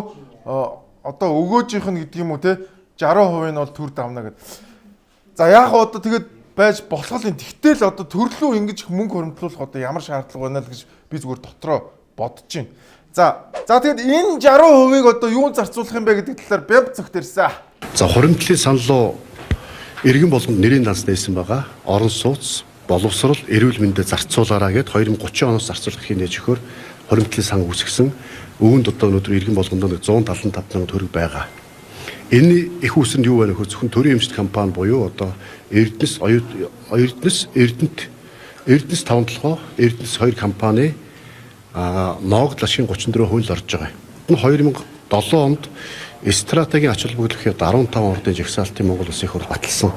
одоо өгөөжийнх нь гэдэг юм уу тий 60% нь бол төр давна гэдэг. За яг одоо тэгээд байж болох юм. Тэгтэл одоо төрлөө ингэж мөнгө хөрөмтлүүлэх одоо ямар шаардлага байна л гэж би зүгээр дотроо бодож байна. За тэгээд энэ 60%-ыг одоо юунд зарцуулах юм бэ гэдэг талаар бямб цогт ирсэн. За хуримтлалын саналуу иргэн болгонд нэрийн данс нээсэн байгаа. Орон сууц, боловсрол, эрүүл мэндэд зарцуулаараа гэд 2030 оноос зарцуулах хийнэ жихөр хуримтлалын сан үүсгэсэн. Өвөнд одоо өнөөдөр иргэн болгонд 175 сая төгрөг байгаа. Энэ их усанд юу байна гэхээр зөвхөн төрийн эмчит компани буюу одоо Эрдэнэс 5 толгой, Эрдэнэс 2 компани ногдол ашигын 34% орж байгаа. Энэ 2007 онд стратегийн ач холбогдлохын 15 ордын жагсаалтын Монгол улсын хурал баталсан.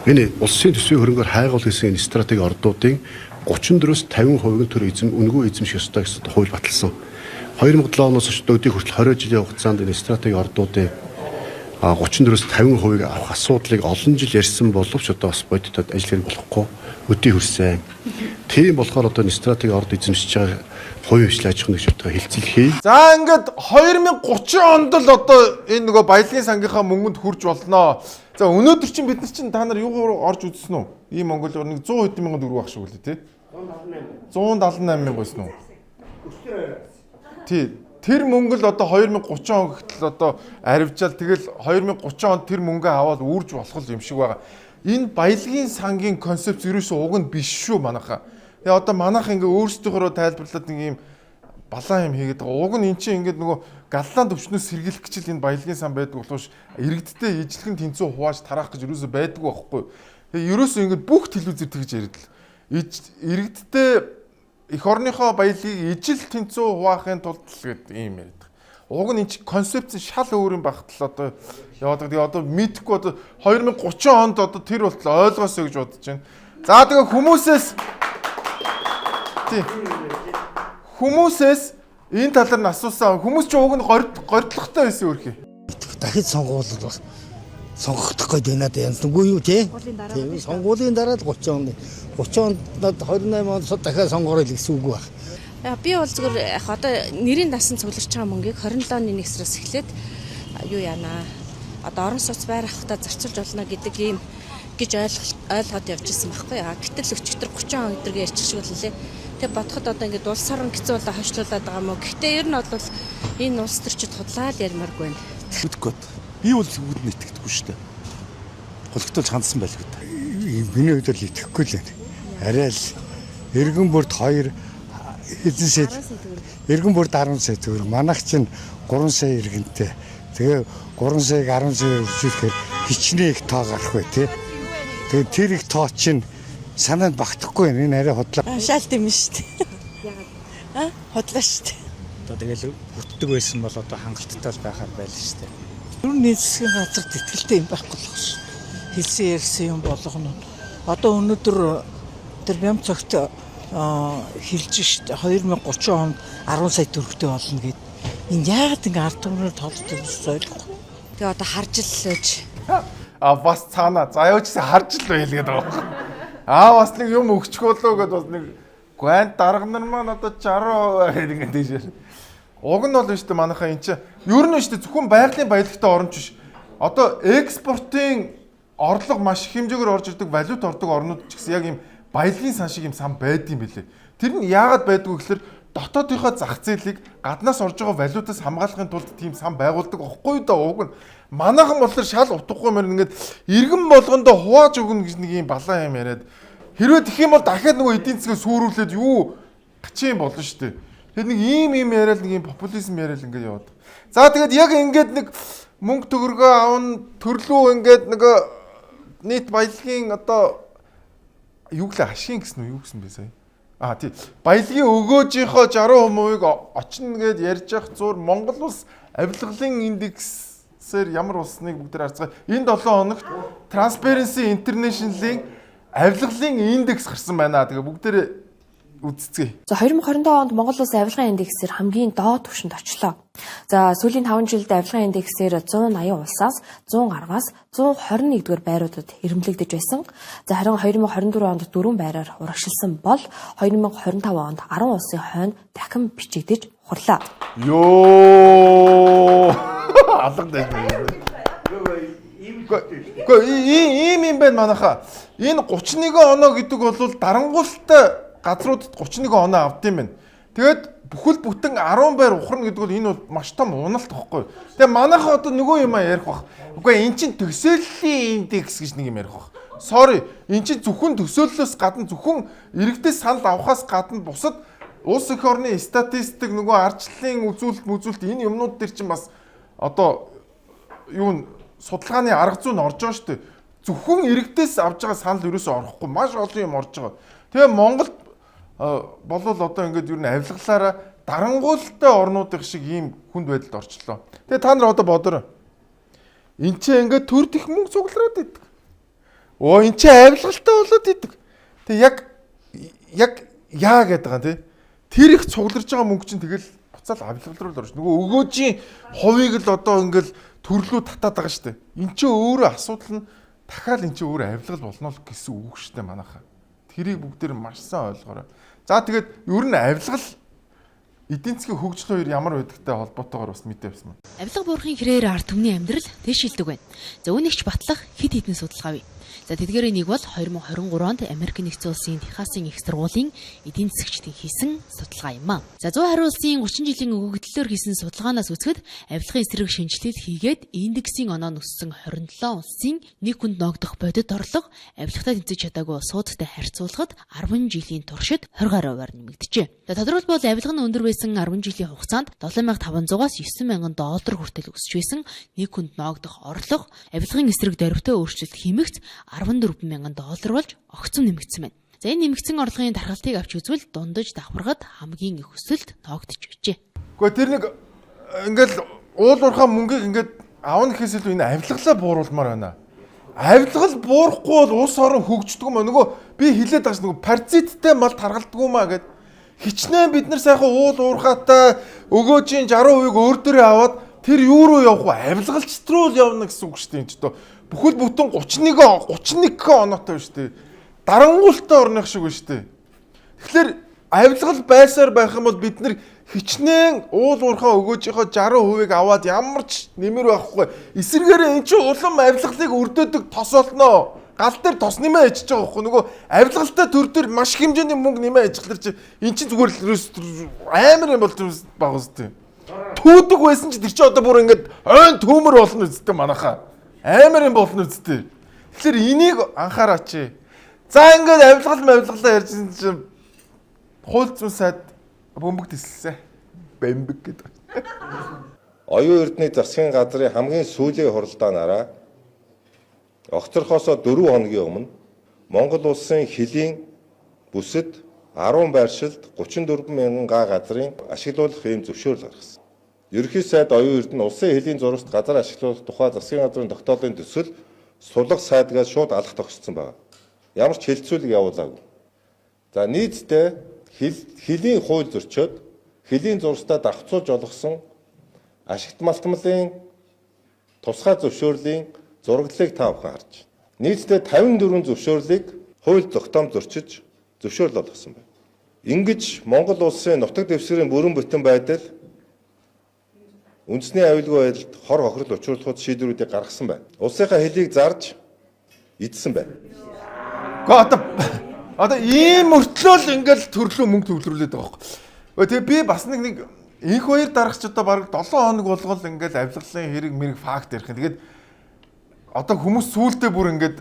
Энэ улсын төсвийн хөрөнгөөр хайгуул хийсэн стратеги ордуудын 34-с 50% төр үнэгүй эзэмших ёстой гэсэн хууль баталсан. 2007 оноос хойш өдөрт хүртэл 20 жилийн хугацаанд энэ стратеги ордуудын 34-с 50% авах асуудлыг олон жил ярьсан боловч одоо бас бодитод ажил хэрэг болохгүй өдий хүрсэн. Тийм болохоор одоо энэ стратеги орд эзэмшиж байгаа хувийн хвшил аж ахуйн нэгжтэй хэлцэл хий. За ингээд 2030 онд л одоо энэ нөгөө баялагын сангийнхаа мөнгөнд хүрч болно. За өнөөдөр чинь бид нар чинь та нар юугаар орж үзсэн үү? Ийм Монгол нэг 100 хэдэн мянган төгрөг багш үлээ тий. 178 мянга байсан уу? Тий. Тэр мөнгө л одоо 2030 он гэтэл одоо аривжаал тэгэл 2030 онд тэр мөнгөө аваад үрж болох юм шиг байгаа. Энэ баялагын сангийн концепц ерөөсөө уг нь биш шүү манайхаа. Тэгээ одоо манайх ингээ өөрсдийнхөө тайлбарлаад нэг юм балаан юм хийгээд байгаа. Уг нь эн чинь ингээд нөгөө галлаан төвчнөөс сэргийлэх гэж л энэ баялагын сан байдаг болохоос иргэдтэй ижлэгэн тэнцүү хувааж тараах гэж ерөөсөө байдаггүй байхгүй. Тэгээ ерөөсөө ингээд бүх телевизээр тэгж яриад л иргэдтэй эх орныхоо баялагийг ижил тэнцүү хуваахын тулд л гэдэг юм яриад. Уг нь энэ чинь концепц шал өөр юм багтал одоо яваад байгаа. Тэгээ одоо мэдхгүй одоо 2030 онд одоо тэр болтол ойлгоосоо гэж бодож байна. За тэгээ хүмүүсээс энэ талаар нь асуусан. Хүмүүс ч уг нь гордлоготой байсан өөрхий. Дахид сонгуул сонгогдох гээд байна даа. Үгүй юу тий? Тийм сонгуулийн дараа л 30 он. 30 онд 28 онд дахиад сонгороо л гэсэн үг байна. Би бол зүгээр яг одоо нэрийн дасан цугларч байгаа мөнгийг 27 оны 1 сараас эхлээд юу яана. Одоо орон сууц байр авахтаа зарцуулж болно гэдэг ийм гэж ойлгоод явж ирсэн байхгүй яа. Гэтэл өчигдөр 30 он өдрөг ярьчих шиг боллээ. Тэг бодоход одоо ингээд улс орон хэцүү болоо хойшлуулад байгаа мó. Гэхдээ ер нь бол энэ улс төрчид худлаад ярмааргүй байна. Үдггүй. Би бол бүгд итгэдэггүй шүү дээ. Хулгтуулж хандсан байлгүй та. Миний хувьд л итгэхгүй л байна. Арай л эргэн бүрд 2 эзэн сая эргэн бүрд 10 сая төгрөг. Манайх чинь 3 сая эргэнтэй. Тэгээ 3 саяг 10 сая өргөжүүлэхээр хичнээн их тоо гарах бай тээ. Тэгээ тэр их тоо чинь санаанд багтахгүй байна. Энэ арай худлаа. Шалт юм шүү дээ. Яагаад? Худлаа шүү дээ. Одоо тэгэл бүтдэг байсан бол одоо хангалттай байхаар байлаа шүү дээ. Юу нэг засгийн газарт итгэлтэй юм байхгүй болох шүү. Хэлсэн ярьсан юм болгоно. Одоо өнөөдөр тэр бям цагт хэлж штэ 2030 онд 10 сая төгрөгтэй болно гэд. Энэ яагаад ингэ ард түмнээр толддог вэ ойлгохгүй. Тэгээ одоо харж л ээж. Бас цаана заяач харж л байлгээд байгаа. Бас нэг юм өгчихөө лөө гэдээ бас нэг гуйнд дарга нар маань одоо 60% ингэ дээшээ. Уг нь бол шүү дээ манайхаа эн чинь ер нь шүү дээ зөвхөн байгалийн баялагтай оронч биш. Одоо экспортын орлого маш их хэмжээгээр орж ирдэг валют ордог орнууд ч гэсэн яг ийм баялагын сан шиг юм сан байдсан билээ. Тэр нь яагаад байдгүй гэхээр дотоодынхоо зах зээлийг гаднаас орж байгаа валютаас хамгаалахын тулд тийм сан байгуулдаг байхгүй да уг нь. Манайхан болохоор шал утгагүй мөр ингээд иргэн болгондоо хувааж өгнө гэж нэг юм балан юм яриад хэрвээ тэх юм бол дахиад нөгөө эдийн засгаа сүрүүлээд юу гачин болно шүү дээ. Тэр нэг ийм яриад нэг юм популизм яриад ингээд яваад. За тэгээд яг ингээд нэг мөнгө төгрөгөө авна төрлөө ингээд нэг нийт баялагын одоо юу гэлээ ашиг гэсэн үү юу гэсэн бэ сая? Тий. Баялагын өгөөжийнхөө 60%-ийг очно гэд ярьж явах зур Монгол улс авилгалын индексээр ямар улсныг бүгд харцгаа. Энэ 7 хоногт Transparency International-ийн авилгалын индекс гарсан байна. Тэгээ бүгдээрээ үзцгээе. За 2022 онд Монгол улс авилгын индексээр хамгийн доод түвшинд очлоо. За сүүлийн 5 жилд авилгын индексээр 180 улсаас 110-аас 121-р байруудад ирэмблэгдэж байсан. За харин 2024 онд 4 байраар урагшилсан бол 2025 онд 10 улсын хойно дахин бичигдэж хурлаа. Йоо! Алга дэжтэй. Ийм юм байна манайхаа. Энэ 31 оноо гэдэг бол дарангуултай газруудад 31 оноо авдсан байна. Тэгээд бүхэл бүтэн 10 байр ухарна гэдэг бол энэ бол маш том уналт واخхой. Тэгээ манайхаа одоо нөгөө юм ярих бах. Үгүй эн чин төсөөллийн индекс гэж нэг юм ярих бах. Sorry, эн чин зөвхөн төсөөллөөс гадна зөвхөн иргэдээс санал авахаас гадна бусад улс их орны статистик нөгөө ардчлалын үзүүлэлт энэ юмнууд төр чин бас одоо юу судалгааны арга зүй нь орж байгаа шүү дээ. Зөвхөн иргэдээс авж байгаа санал ерөөсөө орохгүй маш олон юм орж байгаа. Тэгээ Монголд болвол одоо ингээд юу н авилгалаараа дарангуултай орнуудын шиг ийм хүнд байдалд орчлоо. Тэгээ та нар одоо бодорой. Энд чинь ингээд төр дэх мөнгө цуглараад идэг. Энд чинь авилгалтай болоод идэг. Тэгээ яг яа гэдэг байгаа тий. Тэр их цугларж байгаа мөнгө чинь тэгэл буцаал авилгал руу л орж. Нөгөө өгөөжийн хувийг л одоо ингээд төрлөө татаад байгаа шүү дээ. Энд чинь өөрөө асуудал нь дахиад эн чинь өөр авилгал болно л гэсэн үг шүү дээ манайхаа. Тэрийг бүгдээр маш сайн ойлгоорой. За тэгээд ер нь авилгал эдийн засгийн хөгжил хоёр ямар байдагтай холбоотойгоор бас мэдээ авсан байна. Авилга буурахын хэрээр ард түмний амьдрал дэвшилдэг байна. За үүнийгч батлах хэд хэдэн судалгаа бий. За тэдгээрийн нэг бол 2023 онд Америк нэгдсэн улсын Техасын их сургуулийн эдийн засгчдын хийсэн судалгаа юм аа. За 120 улсын 30 жилийн өгөгдлөөр хийсэн судалгаанаас үзэхэд авилгын эсрэг шинжилэл хийгээд индексийн оноо өссөн 27 улсын нэг хүнд ногдох бодит орлого авилгатай тэнцэж чадаагүй улсуудтай харьцуулахад 10 жилийн туршид 20 гаруйаар нэмэгдэжээ. За тодорхойлбол авилга нь өндөр байсан 10 жилийн хугацаанд $7,500-аас $9,000 хүртэл өсч байсан нэг хүнд ногдох орлого авилгын эсрэг дарвитай өөрчлөлт хиймэгц $14,000 болж огцом нэмэгдсэн байна. За энэ нэмэгдсэн орлогын тархалтыг авч үзвэл дундаж давхаргад хамгийн их өсөлт тоогдож байжээ. Гэхдээ тэр нэг ингээл уул уурхай мөнгийг ингээд аавн гэхээс илүү энэ авилгалаа бууруулмаар байна. Авилгал буурахгүй бол улс орон хөгждөг юм. Нөгөө би хэлээд байгаа ш нөгөө паразиттай мал таргалдаг юм аа гэд хичнээн бид нар сайхан уул уурхайтай өгөөжийн 60%-ийг өөр дөрөө аваад тэр юу руу явах вэ? Авилгалч руу л явна гэсэн үг шүү дээ энэ ч дөө. Бүхэл бүтэн 31 оноотой шүү дээ. Дарангуултай орных шиг шүү дээ. Тэгэхээр авилгал байсаар байх юм бол бид нар хичнээн уул уурхай өгөөжийнхөө 60%-ийг аваад ямар ч нэмэр байхгүй. Эсвэргээр эн чинь улам авилгалыг өрдөөдөг тос олноо. Гал дээр тос нэмээ ичж байгаа байхгүй. Нөгөө авилгалтай төр дээр маш их хэмжээний мөнгө нэмээ ичхлэр чи эн чинь зүгээр л амар юм болж байгаа үстэй. Төөдөг байсан чи тэр чи одоо бүр ингээд ойн төмөр болно үстэй манайхаа. Амар юм болно үстэй. Тэгэхээр энийг анхаараач. За ингээд авилгалаа ярьжсэн чинь хууль зүйн сайд бөмбөг тэлсэн. Бэмбэг гэдэг. Оюун эрдэнэ засгийн газрын хамгийн сүүлийн хуралдаанаараа огцорхоосоо 4 хоногийн өмнө Монгол улсын хилийн бүсэд 10 байршилд 34,000 га газрын ашиглуулах ийм зөвшөөрөл гаргасан. Ерөнхий сайд оюун эрдэнэ улсын хилийн зурагт газар ашиглуулах тухай засгийн газрын тогтоолын төсөл сулах сайдгаас шууд алах тогтсон байна. Ямар ч хэлцүүлэг явуулаагүй. За нийтдээ хилийн хууль зөрчөөд хилийн зурстаа давхцуулж олгосон ашигт малтмалын тусгай зөвшөөрлийн зураглалыг та бүхэн харж байна. Нийтдээ 54 зөвшөөрлийг хууль тогтоом зөрчиж зөвшөөрөл олгосон байна. Ингэж Монгол улсын нутаг дэвсгэрийн бүрэн бүтэн байдал үндэсний аюулгүй байдалд хор хохирол учруулахуйц шийдвэрүүдийг гаргасан байна. Улсынхаа хэлийг зарж эдсэн байна. Одоо ийм мөртлөө л ингээл төрлөө мөнгө төвлөрүүлээд байгаа байхгүй. Тэгээ би бас нэг их хоёр дарагч одоо бараг 7 хоног болгол ингээл авилгалын хэрэг мэрэг факт ярих. Тэгээд одоо хүмүүс сүултээ бүр ингээд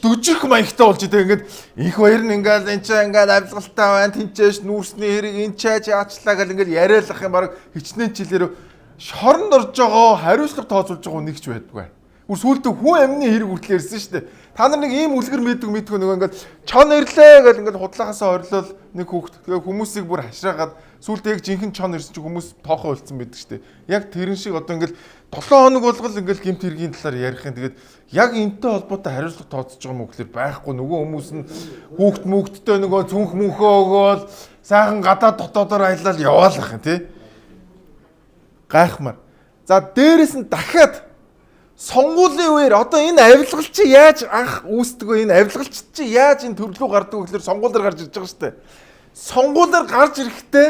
дүжих маягтай болж байгаа. Ингээд их хоёр нь ингээл энэ ч ингээд авилгалтай байна, тэнцээш нүүрсний хэрэг энэ ч яачлаа гэл ингээд яриалах юм бараг хичнээн жилээр шоронд орж байгаа хариуцлага тооцоолж байгаа нэгч байдгүй. Бүр сүултээ хүн амны хэрэг хүртэл ярьсан шүү дээ. Та нар нэг ийм үлгэр мэдгүй нөгөө ингээд чон ирлээ гэл ингээд худлаахасаа орлол нэг хүүхд тэгээ хүмүүсийг бүр хашраагаад сүултээ яг жинхэнэ чон ирсэн чи хүмүүс тоохоо үлдсэн байдаг шүү дээ. Яг тэрэн шиг одоо ингээд 7 хоног болгол ингээд гэмт хэргийн талаар ярих юм. Тэгээд яг энтэй холбоотой хариуцлага тооцож байгаа юм уу гэхээр байхгүй. Нөгөө хүмүүс нь хүүхд мөгдтэй нөгөө цүнх мөнхөө өгөөл сайхан гадаад дотоодоор аялал яваалах юм тий. Гайхмаар. За дээрэс нь дахиад сонгуулийн үеэр одоо энэ авилгал чи яаж анх үүсдэг вэ? Энэ авилгалч чи яаж энэ төрлөө гардаг вэ гэхээр сонгуулиар гарч ирж байгаа шүү дээ. Сонгуулиар гарч ирэхдээ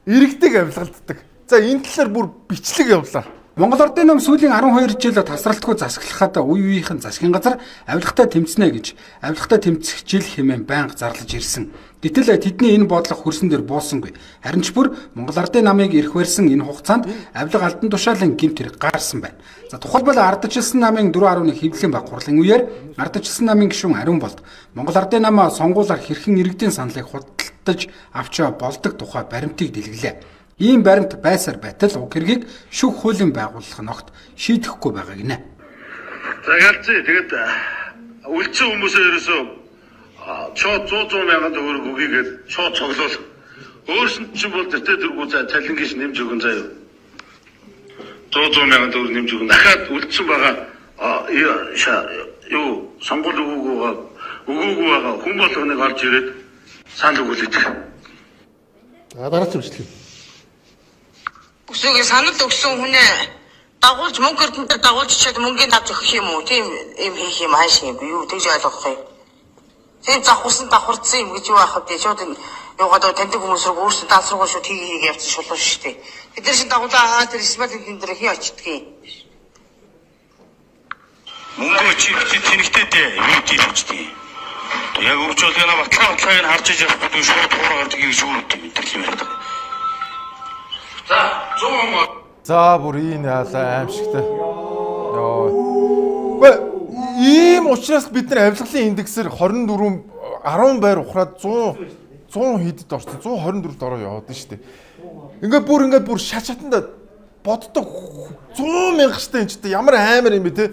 иргэдэг авилгалддаг. За энэ талаар бүр бичлэг явуулаа. Монгол Ордын ном сүүлийн 12 жил тасралтгүй засаглахад үе үеийнхэн засгийн газар авилгатай тэмцэнэ гэж авилгатай тэмцэх жил хэмээн байнга зарлаж ирсэн. Гэтэл тэдний энэ бодлого хөрсөн дээр буусангүй. Харин ч бүр Монгол Ардын намыг ирэх барьсан энэ хугацаанд авилга алдан тушаалын гэмт хэрэг гарсан байна. За тухайлбал Ардчилсан намын 4.1 хэвлэлийн баг хурлын үеэр Ардчилсан намын гишүүн Ариун болд Монгол Ардын намаа сонгуулиар хэрхэн иргэдийн саналыг худалдаж авч болдог тухай баримтыг дэлгэлээ. Ийм баримт байсаар байтал уг хэргийг шүүх хуулийн байгууллага ногт шийдэхгүй байгаа гинэ. За галзээ тэгээд үлдсэн хүмүүсээ ерөөсөө чод 100 мянган төгрөг өгье гэж чод цоглол. Өөрсөнд чинь бол тэртээ тэргүү цалингиш нэмж өгөн заяа. 100 мянган төгрөг нэмж өгөн. Дахиад үлдсэн байгаа юу сонгол өгөөгүй байгаа хүн болгоныг олж ирээд санал өгүүлээд. Дараач үслэх. Өсөөгөө санал өгсөн хүнээ дагуулж мөнгө өртөнд дагуулж чад мөнгөний авч өгөх юм уу? Тийм юм хийх юм ааш юм юу? Тэгж ойлгох юм. Тийм завхсан давхарцсан юм гэж юу аах вэ? Шууд юугаад таньдаг хүмүүс рүү өөрсдөө даасруугаа шууд хийх явцсан шулуун шүү дээ. Бид нар шиг дагуулаа тэр смартфон дээр хий очдгийг. Мөнгө чи тэнэгтэй дээ юу гэж очдгийг. Яг өвчөлгөө батлагыг харж иж явахгүй шууд хуураа гардаг юм шүү дээ мэдэрл юм яриад. За бүр энэ яалаа аимшигтай. Гэхдээ ийм учраас бид нар авилгалын индексээр 24 10 байр ухраад 100 хэдэд орсон 124-д ороо яваад нь шүү дээ. Ингээд бүр шатанда боддог 100 мянга штэ энэ ч ямар амар юм бэ те.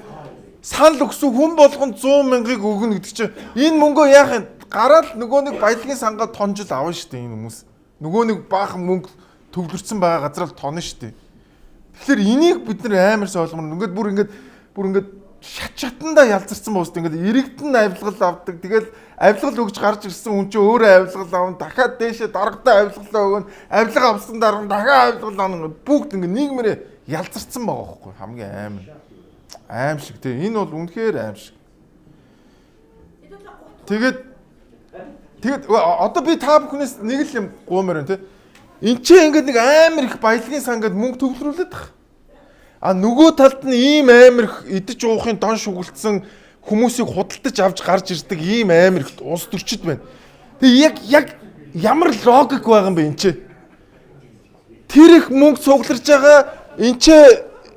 Санал өгсөн хүн болгон 100 мянгаыг өгнө гэдэг чинь энэ мөнгөө яах юм гараад нөгөө нэг баялагын сангаа тонжил авна штэ энэ хүмүүс. Нөгөө нэг баахан мөнгө төвлөрсөн байгаа газар л тоно штэ. Тэгэхээр энийг бид нар амар ойлгомоор бүр ингээд шатанда ялзарсан бост ингээд иргэдэн авилгал авдаг. Тэгэл авилгал өгж гарч ирсэн хүн чинь өөрөө авилгал авна. Дахиад дээшээ дарагдаа авилгалаа өгнө. Авилга авсан дараа дахиад авилгал авна. Бүгд ингээд нийгмээр ялзарсан байгаа байхгүй хамгийн амар. Аим шиг те. Энэ бол үнэхээр аим шиг. Тэгээд одоо би та бүхнээс нэг л юм гуймаар байна те. Энд чи ингээд нэг амар их баялагын сангад мөнгө төвлөрүүлээд тах. А нөгөө талд нь ийм амар их идэж уухын дон шүглэлсэн хүмүүсийг худалдаж авч гарч ирдэг ийм амар их улс төрчид байна. Тэгээ яг ямар логик байгаа юм бэ энэ чи? Тэр их мөнгө цугларч байгаа энэ чи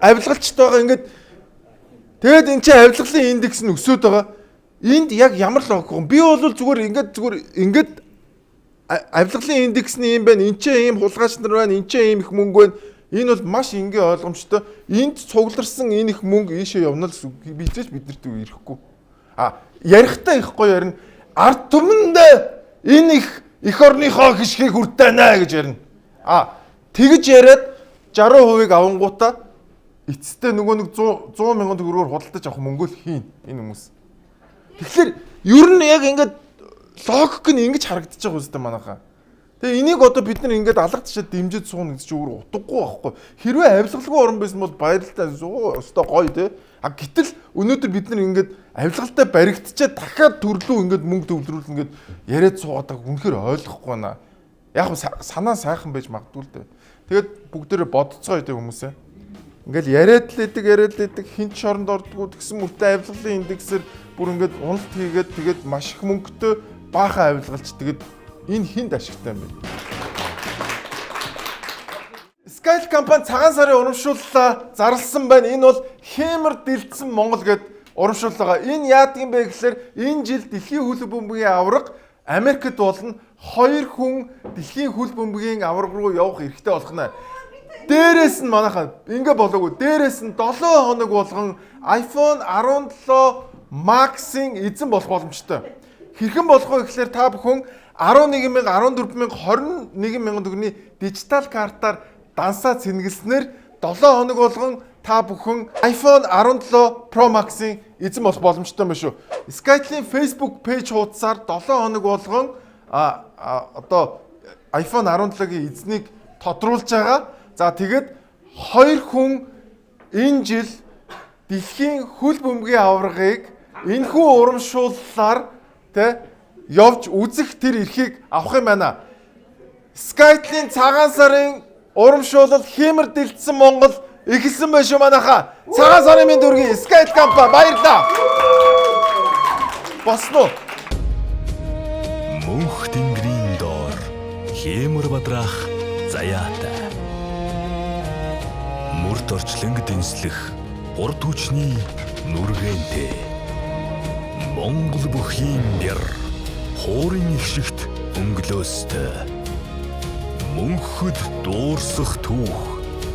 авилгалчт байгаа ингээд тэгээд энэ чи авилгалын индекс нь өсөд байгаа. Энд яг ямар логик вэ? Би бол зүгээр ингээд авилгалын индексний юм байна. Энд ч ийм хулгайч нар байна. Энд ч ийм их мөнгө байна. Энэ бол маш энгийн ойлгомжтой. Энд цугларсан энэ их мөнгө ийшээ явна л бийж биднэрт ирэхгүй. Ярихтаа их гоё ярина. Ард түмэнд энэ их орныхоо хишгийг хүртэнэ гэж ярина. Тэгж яриад 60% авангуудаа эцэстээ нөгөө нэг 100 мянган төгрөгөөр худалдаж авах мөнгө л хийн энэ хүмүүс. Тэгэхээр ер нь яг ингээд логик нь ингэж харагдаж байгаа үстэй манайхаа. Тэгээ энийг одоо бид нар ингээд алгадчихад дэмжиж сууна гэж чи өөр утгагүй байхгүй. Хэрвээ авилгалгүй орн байсан бол баярлалтай өстой гоё те. А гэтэл өнөөдөр бид нар ингээд авилгалтай баригдчихэд дахиад төрлөө ингээд мөнгө төвлөрүүл ингээд яриад суугаад үнэхээр ойлгохгүй байна. Яг санаа сайхан байж магадгүй л дээ. Тэгээд бүгдээрээ бодцоо идэг хүмүүсээ. Ингээл яриад л идэг хинч шоронд ордгоо тэгсэн мөртөө авилгалын индексээр бүр ингээд уналт хийгээд тэгээд маш их мөнгөтэй баахан авилгалч тэгээд энэ хинд ашигтай юм бэ? Sky компани цагаан сарын урамшууллаа зарласан байна. Энэ бол Хэмэр дэлдсэн Монгол гэд урамшууллаа. Энэ яадаг юм бэ гэхээр энэ жил дэлхийн хөл бөмбөгийн аварга Америкт болно. 2 хүн дэлхийн хөл бөмбөгийн аварга руу явах эрхтэй болох нь. Дээрээс нь манайхаа ингэ болоогүй. Дээрээс нь 7 хоног болгон iPhone 17 Max-ийн эзэн болох боломжтой. Хэрхэн болох вэ гэхээр та бүхэн 11,000, 14,000, 21,000 төгрөгийн дижитал картаар дансаа цэнгэлснээр 7 хоног болгон та бүхэн iPhone 17 Pro Max-ийн эзэн болох боломжтой юм шүү. Skytel-ийн Facebook пэйж хуудасаар 7 хоног болгон одоо iPhone 17-гийн эзнийг тодруулж байгаа. За тэгээд 2 хүн энэ жил дэлхийн хөл бөмбөгийн аваргыг энэхүү урамшууллаар тэ явж үзэх тэр эрхийг авах юм байна. Skytel-ийн цагаан сарын урамшуулал Хэмэр дэлдсэн Монгол эхэлсэн байна шүү манайхаа. Цагаан сарын минь дүүргийн Skytel компани баярлалаа. Босно. Мөнх тэнгэрийн доор Хэмэр бадрах заяатай. Мөрд орчлонг дэнслэх урд хүчний нүргэнтэй. Монгол бүхийн бэр хуурын ихшигт өнгөлөөстэй. Мөнхөд дуурсах түүх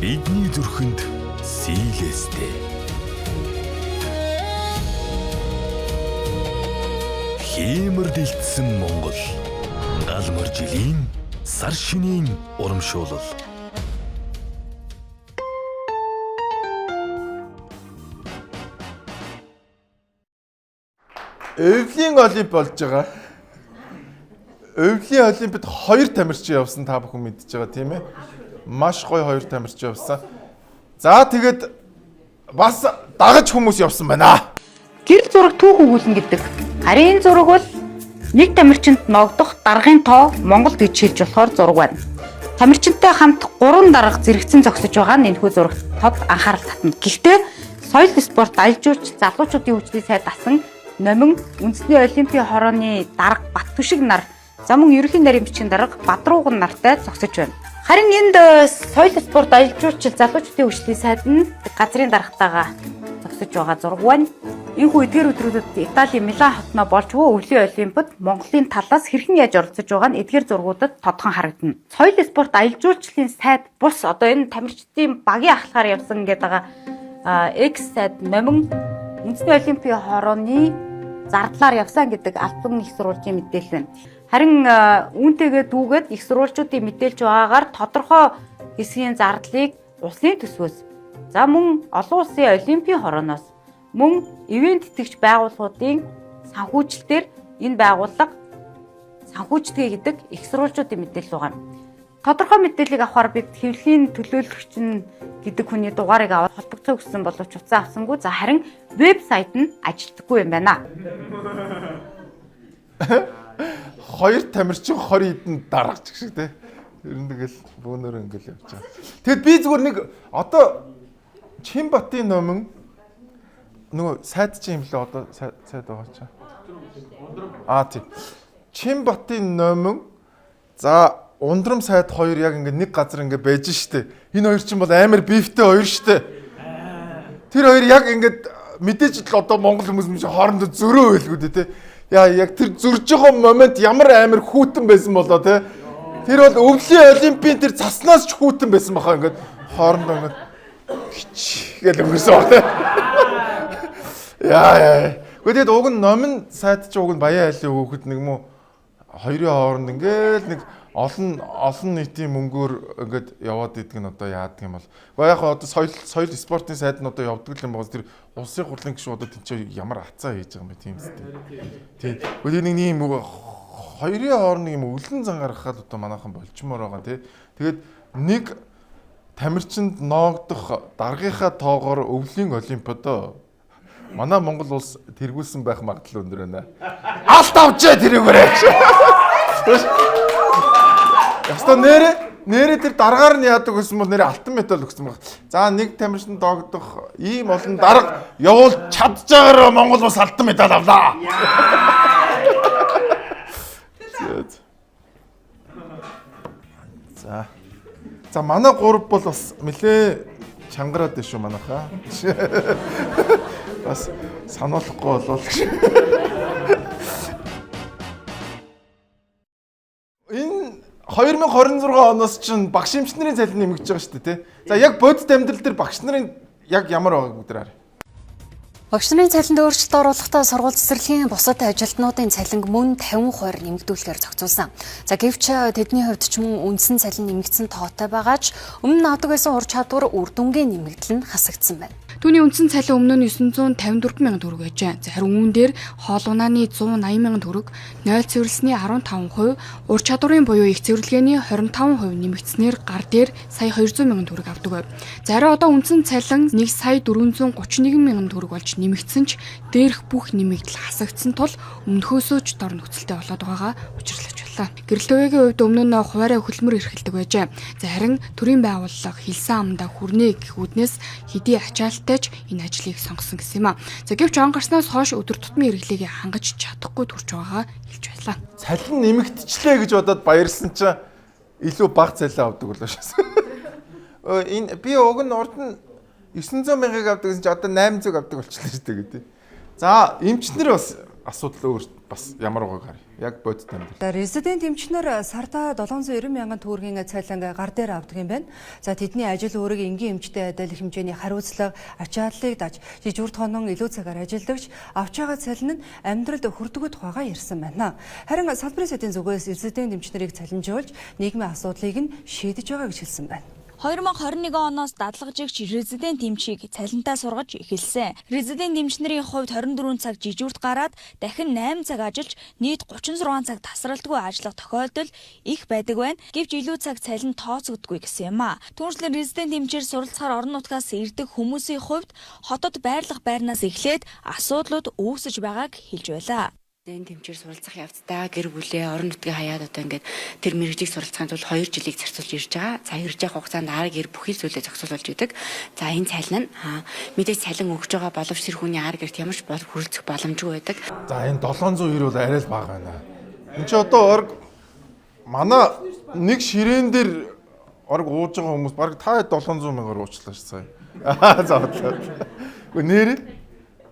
бидний зүрхэнд сийлэстэй. Хэмэр дэлдсэн Монгол галмар жилийн сар шинийн урамшуулал. Өвлийн олимп болж байгаа. Өвлийн олимпиад 2 тамирчин явсан та бүхэн мэдж байгаа тийм ээ. Маш гоё 2 тамирчин явсан. За тэгээд бас дагаж хүмүүс явсан байна. Гэр зураг түүх өгүүлнэ гэдэг. Харин энэ зураг бол нэг тамирчинд ногдох даргын тоо Монгол гэж хэлж болохоор зураг байна. Тамирчинтай хамт 3 дарга зэрэгцэн зогсож байгаа нь энэхүү зурагт тод анхаарал татна. Гэхдээ соёл спорт аялал жуулч залуучуудын хөгжлийн сайд асан Номин үндэсний олимпийн хорооны дарга Баттүшиг нар за мөн ерөнхий нарийн бичгийн дарга Бадрууган нартай зогсож байна. Харин энд соёл спорт аялал жуулчлал залуучуудын хөгжлийн сайд нь газрын даргатайгаа зогсож байгаа зураг байна. Энэхүү эдгээр өдрүүдэд Италийн Милан хотноо болж буй өвлийн олимпиад Монголын талаас хэрхэн яаж оролцож байгаа нь эдгээр зургуудад тодхон харагдана. Соёл спорт аялал жуулчлалын сайд бус одоо энэ тамирчдын багийн ахлахаар явсан гэдэг байгаа X сайд Номин үндэсний олимпийн хорооны зардлаар явсан гэдэг албан их сурвалжийн мэдээлэл байна. Харин үүнтэйгээ дүүгээд их сурвалжуудын мэдээлж байгаагаар тодорхой хэсгийн зардлыг улсын төсвөөс за мөн олон улсын олимпийн хорооноос мөн ивент итгэгч байгууллагуудын санхүүжилтээр энэ байгууллага санхүүждэг гэдэг их сурвалжуудын мэдээлэл байгаа. Тодорхой мэдээллийг авахар бид хэвлэлийн төлөөлөгч нь гэдэг хүний дугаарыг аваад холбогдох гэсэн боловч утсаа авсангүй. За харин вебсайт нь ажилтдаггүй юм байна. 2 тамирчин 20 хэдэн даргач гэх шиг те. Ер нь тэгэл бөөнөр ингээл явж байгаа. Тэгэд би зүгээр нэг одоо Чинбатын Номин нөгөө сайд чинь юм лээ одоо сайд байгаа ч. Тийм. Чинбатын Номин за Ундрам сайд 2 яг ингээд нэг газар ингээд байж штэ. Энэ хоёр чинь бол амар бифтэй хоёр штэ. Тэр хоёр яг ингээд мэдээж л одоо монгол хүмүүс юм шиг хоорондоо зөрөө байлгүй те. Яа яг тэр зөрж байгаа момент ямар амар хүүтэн байсан болоо те. Тэр бол өвлийн олимпийн тэр цаснаас ч хүүтэн байсан баха ингээд хоорондоо ингээд гэл өнгөрсөн баг те. Яа. Гэхдээ уг нь Номин сайд ч уг нь баян айлын хөөхд нэг мө хоёрын хооронд ингээд нэг олон нийтийн мөнгөөр ингээд яваад идэг нь одоо яадаг юм бол. Гэхдээ яг одоо соёл спортын сайд нь одоо явдаг юм байна. Тэр улсын хурлын гишүүд одоо тийч ямар хацаа хийж байгаа юм бэ тийм үстэй. Тийм. Гэхдээ нэг ийм хоёрын хооронд юм өвлөн зан гаргахад одоо манайхан болчмоор байгаа тий. Тэгээд нэг тамирчинд ноогдох даргийнхаа тоогоор өвлийн олимпиадо манай Монгол улс тэргүүлсэн байх магадлал өндөр байна. Алт авчаа тэрүүгээрээ. Ястаа нэрээ тэр даргаар нь яадаг гэсэн бол нэрээ алтан медаль өгсөн баг. За нэг тамирчинд доогдох ийм олон дарга явуул чадчихаар Монгол улс алтан медаль авлаа. За манай гурав бол бас нэлээ чангараад байна шүү манайхаа. Бас сануулахгүй болов. Энэ 2026 оноос чинь багш эмчнэрийн цалин нэмэгдэж байгаа шүү дээ, тий. За яг бодит амьдрал дээр багш нарын яг ямар байгааг бүгд харъя. Багш нарын цалинд өөрчлөлт оруулахдаа сургууль цэцэрлэгийн бусад ажилтнуудын цалинг мөн 50% нэмэгдүүлэхээр зохицуулсан. За гэвч тэдний хувьд ч мөн үндсэн цалин нэмэгдсэн тоотой байгаа ч өмнө нь авдаг байсан ур чадвар үр дүнгийн нэмэгдэл нь хасагдсан байна. Түүний үндсэн цалин өмнө нь 954 мянган төгрөг байжээ. За харин үүн дээр хоол унааны 180 мянган төгрөг, нойл цэвэрлсний 15%, ур чадварын буюу их цэвэрлэгээний 25% нэмэгдснээр гар дээр сая 200 мянган төгрөг авдаг байв. За харин одоо үндсэн цалин 1 сая 431 мянган төгрөг болж нэмэгдсэн ч дээрх бүх нэмэгдэл хасагдсан тул өмнөхөөсөө ч дор нөхцөлтэй болоод байгаагаа учирлаж байлаа. Гэрэлтөөгийн хувьд өмнө нь хуваарай хөдөлмөр эрхэлдэг байжээ. За харин төрийн байгууллага хэлсэн амдаа хүрнэ гэхүүднээс хэдий ачаалтайч энэ ажлыг сонгосон гэсэн юм а. За гэвч он гарснаас хойш өдөр тутмын хэрэглээг хангаж чадахгүй төрж байгаагаа хэлж байлаа. Цалин нэмэгдчихлээ гэж бодоод баярлсан чинь илүү бага цалин авдаг болоо шээс. Энэ би уг нь урд нь 900 мянгаыг авдаг гэсэн чи одоо 800 авдаг болчихлоо шүү дээ гэдэг. За эмчнэр бас асуудал өөр бас ямар байгааг харъя. Яг бодит амьдрал. Резидент эмчнэр сарда 790 мянган төгрөгийн цалин гар дээр авдаг юм байна. За тэдний ажил өөрийг энгийн эмчтэй адил хэмжээний хариуцлага, ачааллыг даж, жижигүр тонон илүү цагаар ажиллагдагч авч байгаа цалин нь амьдралд хүрдэггүй тухайга ярьсан байна. Харин салбарын сайдын зүгээс резидент эмчнэрийг цалинжуулж нийгмийн асуудлыг нь шийдэж байгаа гэж хэлсэн байна. 2021 оноос дадлагжигч резидент эмчийг цалинтаа сургаж эхэлсэн. Резидент эмчнэрийн хувьд 24 цаг жижигүрт гараад дахин 8 цаг ажиллаж нийт 36 цаг тасралтгүй ажиллах тохиолдол их байдаг байна. Гэвч илүү цаг цалин тооцогддгүй гэсэн юм а. Түүнчлэн резидент эмчээр суралцахаар орон нутгаас ирдэг хүмүүсийн хувьд хотод байрлах байрнаас эхлээд асуудлууд үүсэж байгааг хэлж байлаа. Тэмчээр суралцах явцдаа гэр бүлээ орон нутгийн хаяад одоо ингээд тэр мэрэгжийг суралцахын тулд 2 жилийг зарцуулж ирж байгаа. За ирж явах хугацаанд ар гэр бүхий зүйлээ зохицуулж идэг. За энэ цалин нь мэдээж цалин өгж байгаа боловч тэр хүний ар гэрт ямарч хүрэлцэх боломжгүй байдаг. За энэ 790 бол арай л бага байна. Энд чи одоо манай нэг ширээн дээр орг ууж байгаа хүмүүс баг та 700 мянгаар уучлаа ш сая. За бодлоо. Гэхдээ нэр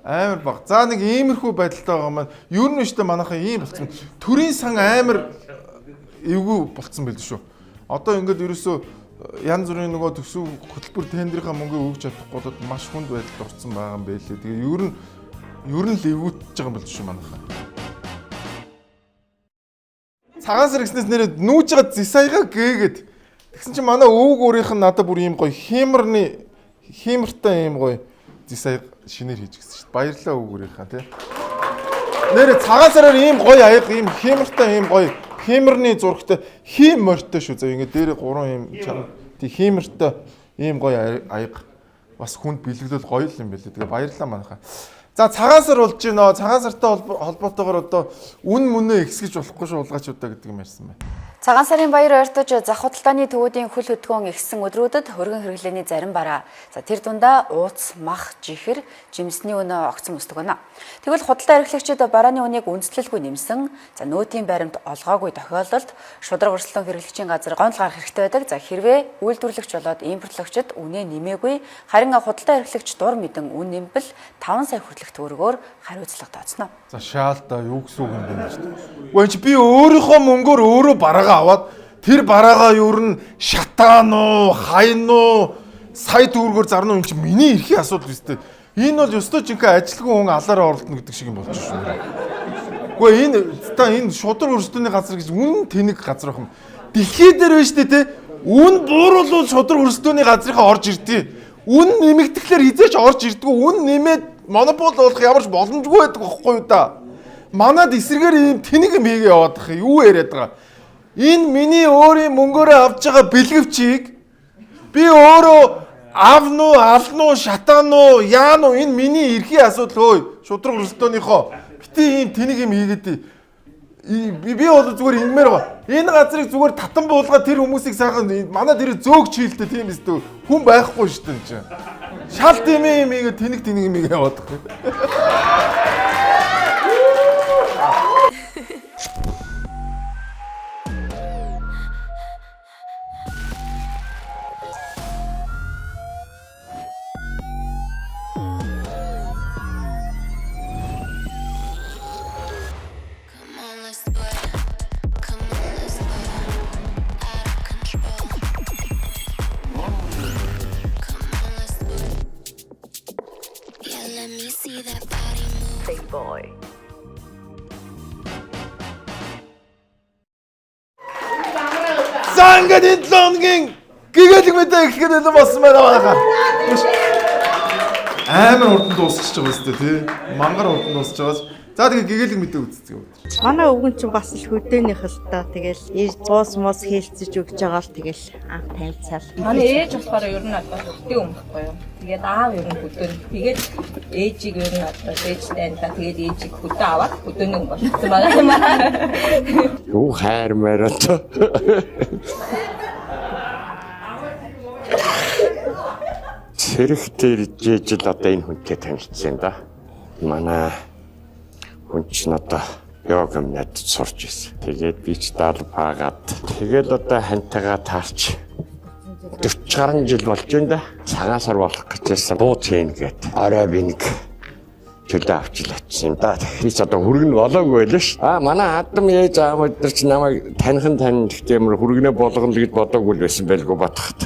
амар баг. За нэг иймэрхүү байдалтай байгаа маань ер нь өштэй манайхаа ийм болцсон. Төрийн сан амар эвгүй болцсон байл шүү. Одоо ингээд ерөөсөө янз бүрийн нөгөө төсөв хөтөлбөр тендерийнхаа мөнгөө өгч чадахгүй болоод маш хүнд байдалд орсон байгаа юм байлээ. Тэгээ ер нь л эвгүүтж байгаа юм бол шүү манайхаа. Цагаан сар гэснээс нэрээ нүүж байгаа зисаяга гээгээд тэгсэн чинь манай өвөг өөрийнх нь надад бүр ийм гоё хиймэртэй ийм гоё зисаяга шинээр хийж гисэн шүү дээ. Баярлалаа өгөөрийнхаа тий. Нэр цагаан сараар ийм гоё аяга, ийм хиймэртэй ийм гоё хиймэрний зурагтай хиймөртэй шүү. За ингэ дээр 3 ийм чанга тий хиймэртэй ийм гоё аяга бас хүнд бэлгэлэл гоё л юм байлээ. Тэгээ баярлалаа манайхаа. За цагаан сар болж байна. Цагаан сартай холбоотойгоор одоо үн мөнөө ихсгэж болохгүй шүү улгаачудаа гэдэг юм ярьсан байна. Цагаан сарын баяр ойртож зах худалдааны төвүүдийн хөл хөдөлгөөн ихсэн өдрүүдэд хөргөн хэрэглээний зарим бараа. За тэр дундаа ууц, мах, жихэр, жимсний өнөө огцон өсдөг байна. Тэгвэл худалдаа эрхлэгчид барааны үнийг үндэслэлгүй нэмсэн. За нөөтийн баримт олгоогүй тохиолдолд шудраг өрсөлдөөн хэрэглэгчийн газар гомдол гарах хэрэгтэй байдаг. За хэрвээ үйлдвэрлэгч болоод импортлогчид үнэ нэмээгүй харин худалдаа эрхлэгч дур мэдэн үн нэмбэл 5 сая хүртэлх төгрөгөөр хариуцлага тооцно. За шаалта юу гэсэн үг юм бэ гэж. Үгүй чи би өөрийнхөө мөнгөөр өөрөө бараагаа аваад тэр бараагаа юу н шатаан уу, хайн уу, сая төгрөгөөр зарна уу юм чи миний эрхийн асуудал үстэй. Энэ бол ёстой жинхэнэ ажилгүй хүн алаараа оролдоно гэдэг шиг юм болж шүү. Үгүй энэ шудраг өрсөлдөөний газар гэж үн тэнэг газар байх юм. Дэлхий дээр байна шүү дээ те. Үн бууруулвал шудраг өрсөлдөөний газрынхаа орж ирдээ. Үн нэмэгдэхлээр хизээч орж ирдэггүй. Үн нэмээд монопол болох ямарч боломжгүй байдаг байхгүй юу да. манад эсрэгээр ийм тэнэг юм хийгээ яваад байгаа юу яриад байгаа. Энэ миний өөрийн мөнгөөр авч байгаа бэлгэвчийг би өөрөө авна уу, ална уу, шатаана уу, яана уу, энэ миний эрхийн асуудал хөөе. Шудраг өрсөлдөөныхоо. Бити ийм тэнэг юм хийгээд би бол зүгээр ингэмээр байгаа. Энэ газрыг зүгээр татан буулгаад тэр хүмүүсийг сайхан манай тэр зөөгч хийлтэй тийм эсвэл хүн байхгүй шүү дээ чинь. Шал тийм юм ийгээ тэнэг юм ийгээ яваад байгаа. За ингээд энэ 7 хоногийн гэгээлэг мэдээ эхлэхэд илүү болсон байна манайхаа. Амар урдан дуусчихж байгаа үстэй тий. Мангар урдан дуусч байгаа. За тэгээ гэгээлэг мэдээ үзчихье. Манай өвгөн чинь бас л хөдөөнийх л та тэгэл цуус мус хийлцэж өгч байгаа л тэгэл анх танилцал. Манай ээж болохоор ер нь одоо хөдөө өмхгүй юу. Тэгээд аав ер нь хөдөөн. Тэгээд ээжийг ер нь одоо ээжтэй та тэгээд ээжийг хөдөө аваад хөдөөний юм болсон байгаа юм аа. Юу хайр мэрэ то. Зэрэгтэй жижил одоо энэ хүнтэй танилцсан да. Манай хүн чинь одоо йога мэд сурч ирсэн. Тэгээд би ч даалбаагаад тэгээд одоо хантайгаа таарч 40 гаруй жил болж байна да. Цагаасаар болох гэжсэн бууц хийн гээд орой би нэг чөлөө авчил очсон юм да. Би ч одоо хүргэн болоогүй байлаа ш. Манай хадам ээж аавд нар ч намайг танихан гэхдээ ямар хүргэнэ болгоно гэж бодоогүй байсан байлгүй бодоход.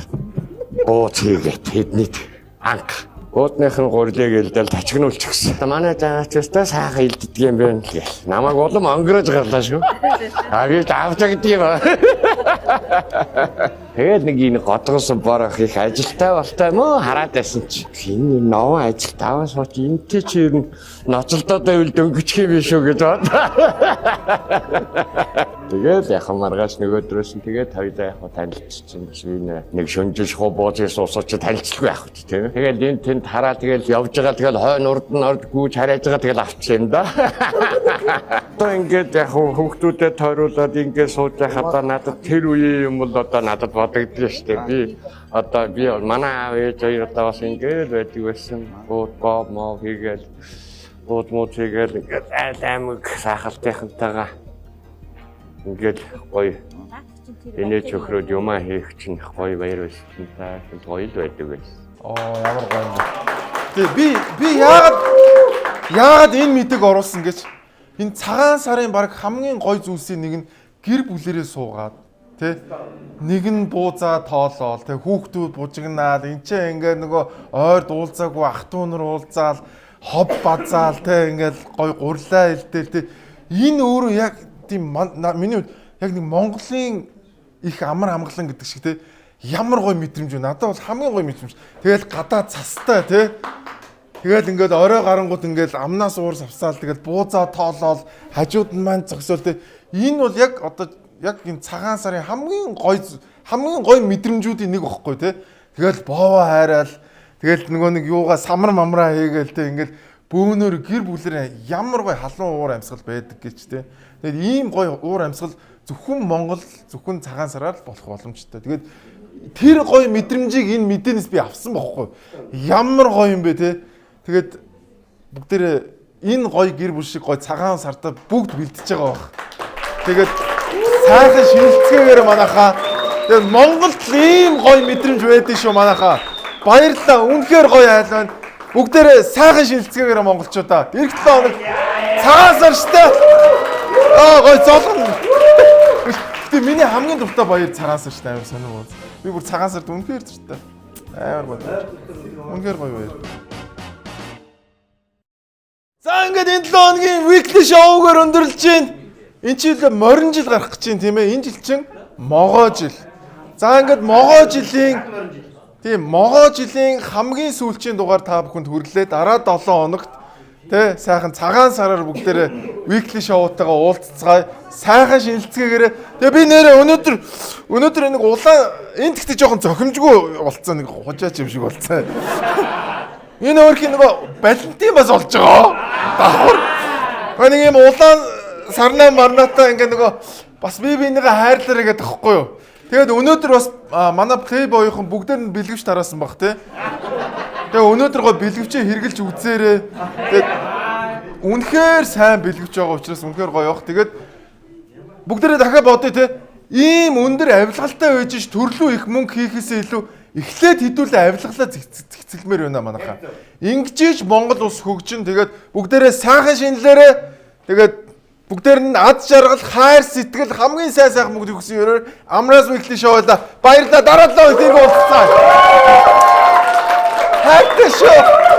Бууц хийгээд тэднийд анх Буудных нь гурлыг илдэл тачигнуулчихсан. Манай заачлаа сайхан илддэг юм байна гэх. Намайг улам онгорож гарлаа шүү. Гэж авч гэдэг юм. Тэгээд нэг энэ годгосон борох их ажилтай болтой юм уу хараад байсан чи. Энэ новын ажил таваас сууч энтэй чи ер нь ноцолдоод байвал дөнгөчих юм биш үү гэж бод. Тэгээд яг маргааш нөгөөдрөөс нь тэгээд хоёулаа яг танилцчихсан биш үү нэг шөнжиж хуу боожээс уусаач танилцлгүй яг үү тийм. Тэгээд энэ тэнд хараа тэгэл явж байгаа тэгэл хойно урд нь орд гүйж хараад байгаа тэгэл авчихсан юм да. Одоо ингээд яг хүүхдүүдэд тойруулаад ингээд сууж байхад надад тэр үеийн юм бол одоо надад бодогдсон шүү дээ. Би одоо би манай аав ээж хоёр одоо бас ингээд байдаг байсан. Бууд боо моо хийгээл бууд муу хийгээл ингээд аймаг сайхалтайхантайгаа ингээд гоё энэ чөхрөөд юмаа хийх чинь гоё баяр байсан та гоё л байдаг байсан. Ямар гоё юм бэ. Би яагаад энэ мэдээг оруулсан гэж энэ цагаан сарын баг хамгийн гоё зүйлсийн нэг нь гэр бүлэрээ суугаад тэ нэг нь буузаа тоолол тэ хүүхдүүд бужигнаад энэ ч ингээд нөгөө ойр дуулзаагүй ах トゥ нар уулзаал хоб базаал тэ ингээд гоё гурлаа илдээл тэ энэ өөрөө яг тийм миний яг нэг Монголын их амар амгалан гэдэг шиг те ямар гоё мэдрэмж вэ надад бол хамгийн гоё мэдрэмж. Тэгэл гадаа цастай те тэгэл ингээд орой гарангууд ингээд амнаас уурс авсаал тэгэл буузаа тоолол хажууд нь маань зогсоол те энэ бол яг одоо яг энэ цагаан сарын хамгийн гоё мэдрэмжүүдийн нэг багхгүй те тэгэл боовоо хайраал тэгэл нөгөө нэг юугаа самар мамраа хийгээл те ингээд бөөнөр гэр бүлэрээ ямар гоё халуун уур амьсгал байдаг гэж те. Тэгээд ийм гоё уур амьсгал зөвхөн Монгол зөвхөн цагаан сараар болох боломжтой. Тэгээд тэр гоё мэдрэмжийг энэ мэдээнээс би авсан бохоггүй. Ямар гоё юм бэ те. Тэгээд бүгдээрээ энэ гоё гэр бүл шиг гоё цагаан сартаа бүгд бэлдэж байгаа баг. Тэгээд сайхан шинэлцгээгээр манайхаа тэгээд Монголд ийм гоё мэдрэмж байдаг шүү манайхаа. Баярлалаа. Үнэхээр гоё айл байна. Бүгдээрээ сайхан шинэлцгээгээр монголчуудаа. Эх 7 хоног цагаан сар штэ. Гоё золгон. Гэтэ миний хамгийн дуртай баяр цагаан сар штэ амар сонирхол. Би бүр цагаан сард үнэхээр дуртай. Амар гоё. Үнэхээр гоё баяр. За ингээд энэ 7 хоногийн weekly show-гоор өндөрлж байна. Энэ жил морин жил гарах гэж байна тийм ээ. Энэ жил чинь могоо жил. За ингээд могоо жилийн хамгийн сүүлчийн дугаар та бүхэнд хүргэлээ. Дараа 7 хоногт Тэ сайхан цагаан сараар бүгдээрээ weekly show-тайгаа уулзцгаая. Сайхан шинэлцгээгээрээ. Тэгээ би нэрээ өнөөдөр нэг улаан энэ гэхдээ жоохон зохимжгүй болцсон нэг хужаач юм шиг болцсон. Энэ өөрхийн нөгөө балентин бас болж байгаа. Давхар. Нэг юм улаан сарнаа марнатаа ингээ нөгөө бас бинийгээ хайрлаарэ гэдэг хэвгүй юу. Тэгээд өнөөдөр бас манай Playboy-ын бүгдээр нь бэлгэвч тараасан баг те. Тэгээ өнөөдөр гоо бэлгэвчээ хэрглэж үзээрээ. Тэгээд үнэхээр сайн бэлгэвч байгаа учраас үнэхээр гоё явах. Тэгээд бүгдээрээ дахиад бодъё те. Ийм өндөр авилгалтай байж төрлөө их мөнгө хийхээсээ илүү эхлээд хэдүүлээ авилгалаа зэгцэлмээр байна манайхаа. Ингэжиж Монгол улс хөгжин. Тэгээд бүгдээрээ сайхан шинэлээрээ. Тэгээд бүгдээр нь ад жаргал, хайр сэтгэл хамгийн сайхан бүгд өгсөн өрөөр Amras Weekly Show-да баярлалаа. Дараа 7 өдрийг уулзцаа. Хайртай шүү.